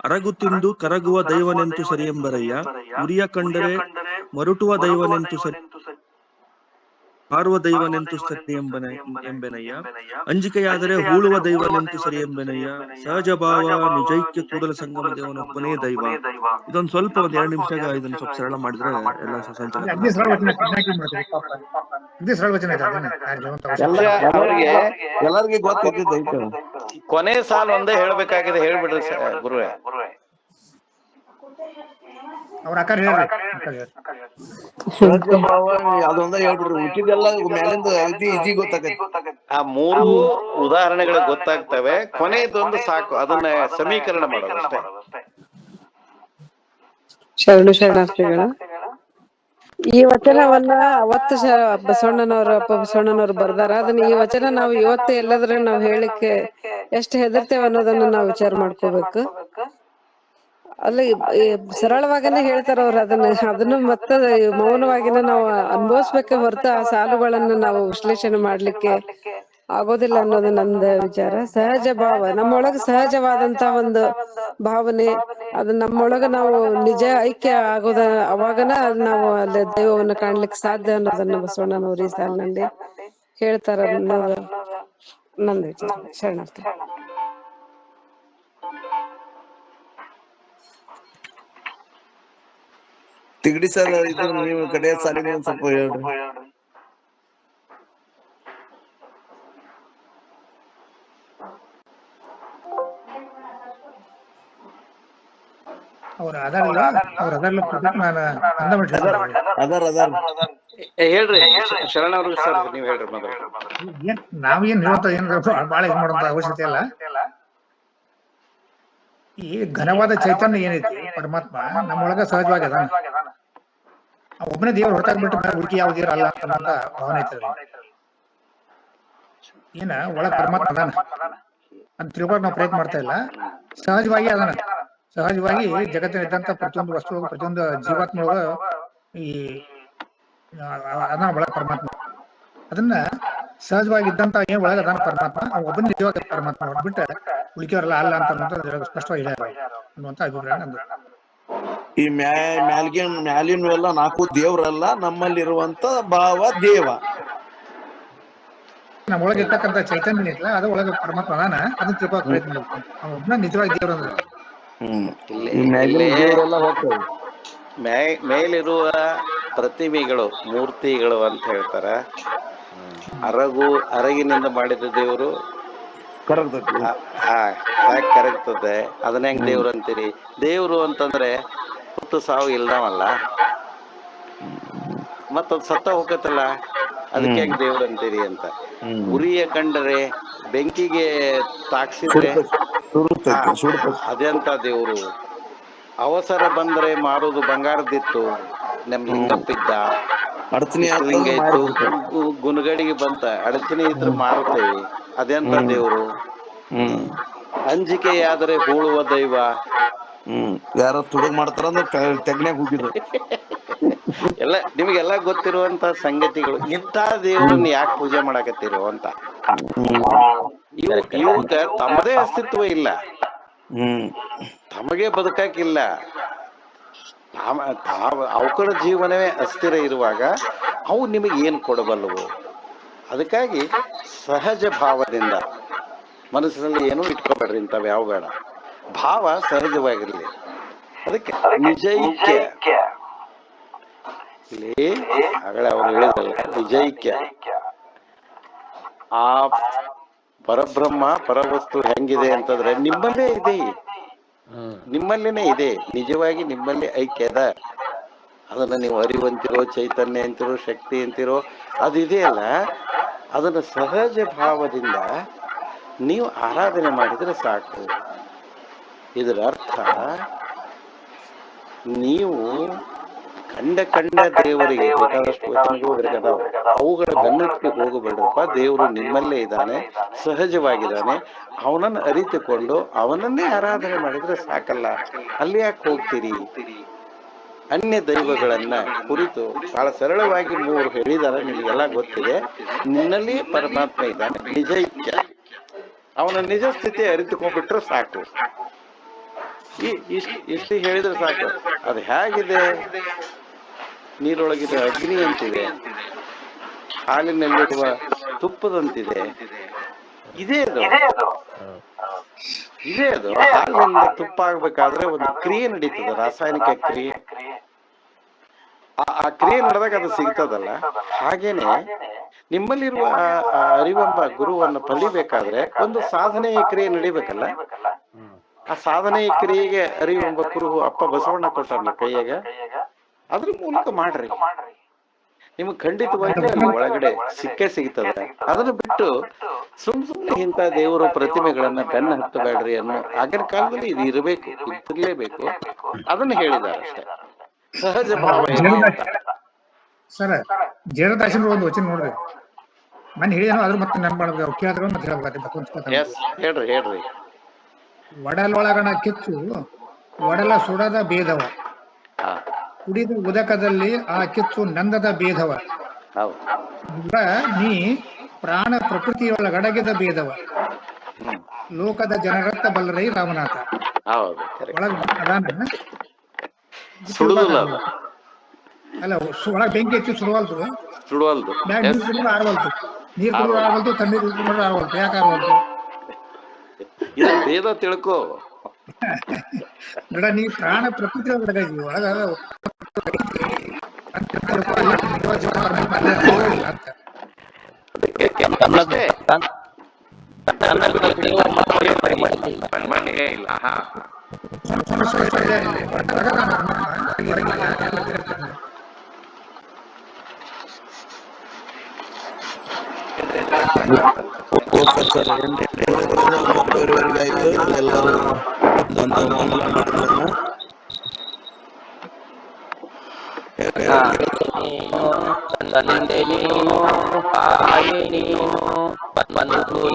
ಅರಗು ತಿಂದು ಕರಗುವ ದೈವನೆಂತು ಸರಿಯೆಂಬರಯ್ಯ, ಉರಿಯ ಕಂಡರೆ ಮರುಟುವ ದೈವನೆಂತು ಸರಿ, ಹಾರುವ ದೈವನೆಂತು ಸರಿ ಎಂಬೆನಯ್ಯ, ಅಂಜಿಕೆಯಾದರೆ ಹೂಳುವ ದೈವನೆಂತು ಸರಿ ಎಂಬೆನಯ್ಯ, ಸಹಜ ಭಾವ ನಿಜೈಕ್ಯ ಕೂಡಲ ಸಂಗಮ ದೇವನೊಬ್ಬನೇ ದೈವ. ಇದೊಂದು ಸ್ವಲ್ಪ 2 ನಿಮಿಷ ಇದನ್ನ ಸ್ವಲ್ಪ ಸರಳ ಮಾಡಿದ್ರೆ ಎಲ್ಲ ಸಂಚಾಲಕರು ಅಗ್ದಿ ಸರಳ ವಚನ ಮಾಡ್ತೀವಿ ಪಾಪ. ಅಗ್ದಿ ಸರಳ ವಚನ ಇದೆ ಅದೇನೆ. ಎಲ್ಲರಿಗೆ ಗೊತ್ತಿದ್ದ ಐತೆ. ಕೊನೆ ಸಾಲ ಒಂದೇ ಹೇಳ್ಬೇಕಾಗಿದೆ, ಹೇಳ್ಬಿಡ್ರಿ ಗುರುವೇ. ಅವ್ರ ಅಕ್ಕ ಹೇಳ್ರಿ. ಅದೊಂದ ಹೇಳ್ಬಿಡ್ರಿ, ಉಳಿದೆಲ್ಲ ಮ್ಯಾಲಿಂದ ಈಜಿ ಗೊತ್ತಾಗತ್ತೆ. ಆ 3 ಉದಾಹರಣೆಗಳು ಗೊತ್ತಾಗ್ತವೆ, ಕೊನೆಯದೊಂದು ಸಾಕು, ಅದನ್ನ ಸಮೀಕರಣ ಮಾಡೋದು ಅಷ್ಟೇ. ಶರಣಾರ್ಥಿಗಳ ಈ ವಚನವನ್ನ ಅವತ್ತು ಬಸವಣ್ಣನವರು ಬರ್ದಾರ. ಅದನ್ನ ಈ ವಚನ ನಾವು ಇವತ್ತು ಎಲ್ಲಾದ್ರೆ ನಾವು ಹೇಳಿಕ್ಕೆ ಎಷ್ಟು ಹೆದರ್ತೇವೆ ಅನ್ನೋದನ್ನ ನಾವು ವಿಚಾರ ಮಾಡ್ಕೋಬೇಕು. ಅಲ್ಲಿ ಸರಳವಾಗನೇ ಹೇಳ್ತಾರ ಅವ್ರು. ಅದನ್ನು ಮತ್ತೆ ಮೌನವಾಗಿನ ನಾವು ಅನುಭವಿಸ್ಬೇಕೆ ಹೊರತು ಆ ಸಾಲುಗಳನ್ನ ನಾವು ವಿಶ್ಲೇಷಣೆ ಮಾಡ್ಲಿಕ್ಕೆ ಆಗೋದಿಲ್ಲ ಅನ್ನೋದು ನಂದ ವಿಚಾರ. ಸಹಜ ಭಾವ, ನಮ್ಮೊಳಗ ಸಹಜವಾದಂತ ಒಂದು ಭಾವನೆ, ಅದು ನಮ್ಮೊಳಗ ನಾವು ನಿಜ ಐಕ್ಯ ಆಗೋದ ಅವಾಗನ ನಾವು ಅಲ್ಲಿ ದೈವವನ್ನು ಕಾಣ್ಲಿಕ್ಕೆ ಸಾಧ್ಯ ಅನ್ನೋದನ್ನ ಬಸವಣ್ಣನವರು ಈ ಸಾಲಿನಲ್ಲಿ ಹೇಳ್ತಾರ ಅನ್ನೋದು ನಂದು ವಿಚಾರ. ಶರಣಾರ್ಥಿ. ತಿಗಡಿ ಸರ್ ಇದ್ರ ನೀವು ಕಡೆ ಸಾಲಿನ ಒಂದ್ ಸ್ವಲ್ಪ ಹೇಳ್ರಿ. ಅವ್ರ ಅದಲ್ಲ ಹೇಳ್ರಿ ಶರಣವ್ರಿಗೆ ಸರ್, ನೀವ್ ಹೇಳ್ರಿ ಮೊದಲು. ನಾವೇನ್ ಏನ್ ಬಾಳ ಇದ್ ಮಾಡೋಂತ ಅವಶ್ಯಕತೆ ಇಲ್ಲ. ಈ ಘನವಾದ ಚೈತನ್ಯ ಏನೈತಿ ಪರಮಾತ್ಮ ನಮ್ಮೊಳಗ ಸಹಜವಾಗಿ ಅದಾನ. ಒಬ್ಬನೇ ದೇವ್ರ ಹೊರತಾಗ್ಬಿಟ್ಟು ಹುಡುಕಿ ಯಾವ ದೇವ್ರ ಅಲ್ಲ ಅಂತ ಭಾವನೆ ಐತಿ. ಏನ ಒಳಗ ಪರಮಾತ್ಮ ಅದಾನ ಅಂತ ತಿಳ್ಕೊಳಕ್ ನಾವು ಪ್ರಯತ್ನ ಮಾಡ್ತಾ ಇಲ್ಲ. ಸಹಜವಾಗಿ ಅದಾನ. ಸಹಜವಾಗಿ ಜಗತ್ತಿನಂತ ಪ್ರತಿಯೊಂದು ವಸ್ತು, ಪ್ರತಿಯೊಂದು ಜೀವಾತ್ಮ ಒಳಗ ಈ ಅದಾನ ಒಳಗ ಪರಮಾತ್ಮ. ಅದನ್ನ ಸಹಜವಾಗಿದ್ದಂತ ಏನ್ ಒಳಗ ಅದಾನ ಪರಮಾತ್ಮ, ಒಬ್ಬನ ನಿಜವಾಗ ಪರಮಾತ್ಮ ಹೊರಬಿಟ್ಟ ಉಳಿಕೆಯವರೆಲ್ಲ ಅಲ್ಲ ಅಂತ ಸ್ಪಷ್ಟವಾಗಿ ಹೇಳ್ಯಾರ ಅನ್ನುವಂತ ಅಭಿಪ್ರಾಯ ನಮ್ದು. ಈ ಮ್ಯಾಲಿನವೆಲ್ಲ 4 ದೇವ್ರಲ್ಲ, ನಮ್ಮಲ್ಲಿರುವಂತ ಭಾವ ದೇವ. ನಮ್ಮ ಒಳಗೆ ಇರ್ತಕ್ಕಂಥ ಚೈತನ್ಯ ಇತ್ತಲ್ಲ, ಅದು ಒಳಗೆ ಪರಮಾತ್ಮ ಅದಾನ. ಅದನ್ನ ತಿಳ್ಕೊಳಕ್ ಪ್ರಯತ್ನ ಮಾಡ್ಬೇಕು. ಒಬ್ಬನ ನಿಜವಾಗಿ ದೇವ್ರ ಅಂದ್ರೆ ಮೇಲಿರುವ ಪ್ರತಿಮೆಗಳು, ಮೂರ್ತಿಗಳು ಅಂತ ಹೇಳ್ತಾರ. ಅರಗಿನಿಂದ ಮಾಡಿದ ದೇವರು ಕರಗ್ತದೆ. ಅದನ್ನ ಹೆಂಗ್ ದೇವ್ರು ಅಂತೀರಿ? ದೇವ್ರು ಅಂತಂದ್ರೆ ಹುಟ್ಟು ಸಾವು ಇಲ್ದವಲ್ಲ, ಮತ್ತದ್ ಸತ್ತ ಹೋಗತ್ತಲ್ಲ, ಅದಕ್ಕೆ ಹೆಂಗ್ ದೇವ್ರು ಅಂತೀರಿ ಅಂತ. ಉರಿಯ ಕಂಡರೆ, ಬೆಂಕಿಗೆ ತಾಕ್ಸಿದ್ರೆ ಅದೆಂತ ದೇವ್ರು? ಅವಸರ ಬಂದ್ರೆ ಮಾರೋದು ಬಂಗಾರದಿತ್ತು, ನಮ್ ಲಿಂಗಪ್ಪಿದ್ದ. ಲಿಂಗ ಇತ್ತು, ಗುನುಗಡಿಗೆ ಬಂತ, ಅಡಚಣೆ ಇದ್ರೆ ಮಾರುತ್ತೇವೆ, ಅದೆಂತ ದೇವ್ರು? ಅಂಜಿಕೆಯಾದರೆ ಹೂಳುವ ದೈವ. ಯಾರ ತುಡುಗ್ ಮಾಡ್ತಾರ ತೆಗ್ನ್ಯಾಗ ಹೋಗಿದ್ರು. ಎಲ್ಲ ನಿಮಗೆಲ್ಲ ಗೊತ್ತಿರುವಂತ ಸಂಗತಿಗಳು. ಇಂಥ ದೇವ್ರನ್ನ ಯಾಕೆ ಪೂಜೆ ಮಾಡಕತ್ತೀರೋ ಅಂತ. ಇವಕ್ಕ ತಮ್ಮದೇ ಅಸ್ತಿತ್ವ ಇಲ್ಲ, ತಮಗೆ ಬದುಕಾಕಿಲ್ಲ. ಅವಕರ ಜೀವನವೇ ಅಸ್ಥಿರ ಇರುವಾಗ ಅವು ನಿಮಗೆ ಏನು ಕೊಡಬಲ್ಲವು? ಅದಕ್ಕಾಗಿ ಸಹಜ ಭಾವದಿಂದ ಮನಸ್ಸಿನಲ್ಲಿ ಏನೂ ಇಟ್ಕೋಬೇಡ್ರಿ, ಇಂಥವು ಯಾವ ಬೇಡ. ಭಾವ ಸಹಜವಾಗಿರ್ಲಿ. ಅದಕ್ಕೆ ನಿಜೈಕ್ಯ, ಇಲ್ಲಿ ಆಗಲೇ ಅವರು ಹೇಳಿದ್ರಲ್ಲ, ನಿಜೈಕ್ಯ. ಆ ಪರಬ್ರಹ್ಮ ಪರವಸ್ತು ಹೆಂಗಿದೆ ಅಂತಂದ್ರೆ ನಿಮ್ಮಲ್ಲೇ ಇದೆ, ನಿಮ್ಮಲ್ಲೇನೆ ಇದೆ. ನಿಜವಾಗಿ ನಿಮ್ಮಲ್ಲಿ ಐಕ್ಯ ಅದ. ಅದನ್ನ ನೀವು ಅರಿವಂತಿರೋ, ಚೈತನ್ಯ ಅಂತಿರೋ, ಶಕ್ತಿ ಅಂತಿರೋ, ಅದು ಇದೆಯಲ್ಲ, ಅದನ್ನ ಸಹಜ ಭಾವದಿಂದ ನೀವು ಆರಾಧನೆ ಮಾಡಿದ್ರೆ ಸಾಕು. ಇದರ ಅರ್ಥ ನೀವು ಕಂಡ ದೇವರಿಗೆ ಬೇಕಾದಷ್ಟು ವಚನಗಳು ಬೆರಗದಾವ, ಅವುಗಳ ಬೆನ್ನತ್ತಿ ಹೋಗಬೇಡ್ರಪ್ಪ. ದೇವರು ನಿಮ್ಮಲ್ಲೇ ಇದ್ದಾನೆ, ಸಹಜವಾಗಿದ್ದಾನೆ. ಅವನನ್ನು ಅರಿತುಕೊಂಡು ಅವನನ್ನೇ ಆರಾಧನೆ ಮಾಡಿದ್ರೆ ಸಾಕಲ್ಲ. ಅಲ್ಲಿ ಯಾಕೆ ಹೋಗ್ತೀರಿ? ಅನ್ಯ ದೈವಗಳನ್ನ ಕುರಿತು ಬಹಳ ಸರಳವಾಗಿ 3 ಹೇಳಿದಾರೆ, ನಿಮಗೆಲ್ಲ ಗೊತ್ತಿದೆ. ನಿನ್ನಲ್ಲಿ ಪರಮಾತ್ಮ ಇದ್ದಾನೆ, ನಿಜ ಇಚ್ಛೆ, ಅವನ ನಿಜ ಸ್ಥಿತಿ ಅರಿತುಕೊಂಡ್ಬಿಟ್ರೆ ಸಾಕು. ಇಷ್ಟು ಹೇಳಿದ್ರೆ ಸಾಕು. ಅದು ಹೇಗಿದೆ? ನೀರೊಳಗಿದ ಅಗ್ನಿ ಅಂತಿದೆ, ಹಾಲಿನಲ್ಲಿರುವ ತುಪ್ಪದಂತಿದೆ. ಇದೇ ಅದು ಹಾಲಿನಿಂದ ತುಪ್ಪ ಆಗ್ಬೇಕಾದ್ರೆ ಒಂದು ಕ್ರಿಯೆ ನಡೀತದೆ, ರಾಸಾಯನಿಕ ಕ್ರಿಯೆ. ಆ ಕ್ರಿಯೆ ನಡೆದಾಗ ಅದು ಸಿಗ್ತದಲ್ಲ. ಹಾಗೇನೆ ನಿಮ್ಮಲ್ಲಿರುವ ಅರಿವೆಂಬ ಗುರುವನ್ನು ಪಲಿಬೇಕಾದ್ರೆ ಒಂದು ಸಾಧನೆಯ ಕ್ರಿಯೆ ನಡಿಬೇಕಲ್ಲ. ಆ ಸಾಧನೆಯ ಕ್ರಿಯೆಗೆ ಅರಿವೆಂಬ ಕುರುಹು ಅಪ್ಪ ಬಸವಣ್ಣ ಕೊಟ್ಟಲ್ಲ ಕೈಯಾಗ, ಅದ್ರ ಮೂಲಕ ಮಾಡ್ರಿ. ನಿಮ್ಗೆ ಖಂಡಿತವಾಗಿ ಅಲ್ಲಿ ಒಳಗಡೆ ಸಿಕ್ಕೇ ಸಿಗ್ತದೆ. ಅದನ್ನ ಬಿಟ್ಟು ಸುಮ್ನೆ ಇಂಥ ದೇವರ ಪ್ರತಿಮೆಗಳನ್ನ ಬೆನ್ನ ಹತ್ತಬೇಡ್ರಿ ಅನ್ನೋ ಆಗಿನ ಕಾಲದಲ್ಲಿ ಇದು ಇರಬೇಕು, ಇರ್ಲೇಬೇಕು. ಅದನ್ನ ಹೇಳಿದ್ದಾರೆ ಅಷ್ಟೇ. ಸಹಜ ಭಾವ ಸರ್, ಜೇಡದಾಸನ ಒಂದು ವಚನ ನೋಡ್ರಿ, ಮನೆ ಹೇಳಿದನೋ ಅದ್ರ ಮತ್ತೆ ನೆನ್ಪು ಮಾಡಿದ್ರೆ ಅವ್ರು ಕೇಳಿದ್ರು ಮತ್ತೆ ಹೇಳ್ಬೇಕು. ಹೇಳ್ರಿ. ಒಡಲೊಳಗಣ ಕಿಚ್ಚು ಒಡಲ ಸುಡದ ಭೇದವ, ಕುಡಿದ ಉದಕದಲ್ಲಿ ಆ ಕಿಚ್ಚು ನಂದದ ಭೇದವ, ನೀ ಪ್ರಾಣ ಪ್ರಕೃತಿಯೊಳಗಡಗಿದ ಭೇದವ, ಲೋಕದ ಜನರತ್ತ ಬಲ್ಲರೈ ರಾಮನಾಥ. ಒಳಗ ಅದಾನ ಅಲ್ಲ, ಒಳಗ್ ಬೆಂಕಿ ಹಚ್ಚಿ ಸುಡವಲ್ತು, ಮ್ಯಾಗ ನೀರ್ ಕುಡಿದ್ರೆ ಆರವಲ್ತು, ನೀರ್ ಕುಡಿದ್ರೆ ಆರವಲ್ತು, ತಣ್ಣೀರ್ ಕುಡಿದ್ರೆ ಆರವಲ್ತು. ಯಾಕೆ ಆರವಲ್ತು? ಭೇದ ತಿಳ್ಕೋ. ನೋಡ, ನೀ ಪ್ರಾಣ ಪ್ರಕೃತಿ ಒಳಗಡಗಿದ್ವಿ, ಒಳಗ ಎಲ್ಲರೂ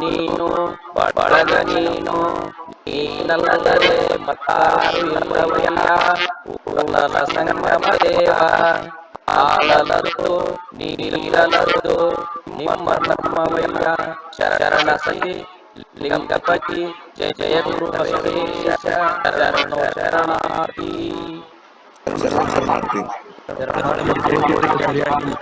ನೀನು ಬಳಗ ನೀನು ನೀನಲ್ಲದೆ ಮತ್ತಾರು ಇಲ್ಲವಯ್ಯ. ಊರಲ ಸಂಗಮ ದೇವ ಆಲಲದ್ದು ನೀರಲದ್ದು ನಿಮ್ಮ ನಮ್ಮವಯ್ಯ. ಶರಣ ಶ್ರೀ ಲಿಂಗಪತಿ ಜಯ ಜಯ ಗುರು ಬಸವೇಶ ಶರಣೋ ಶರಣಾರ್ಥಿ. ಸರಿಯಾಗಿ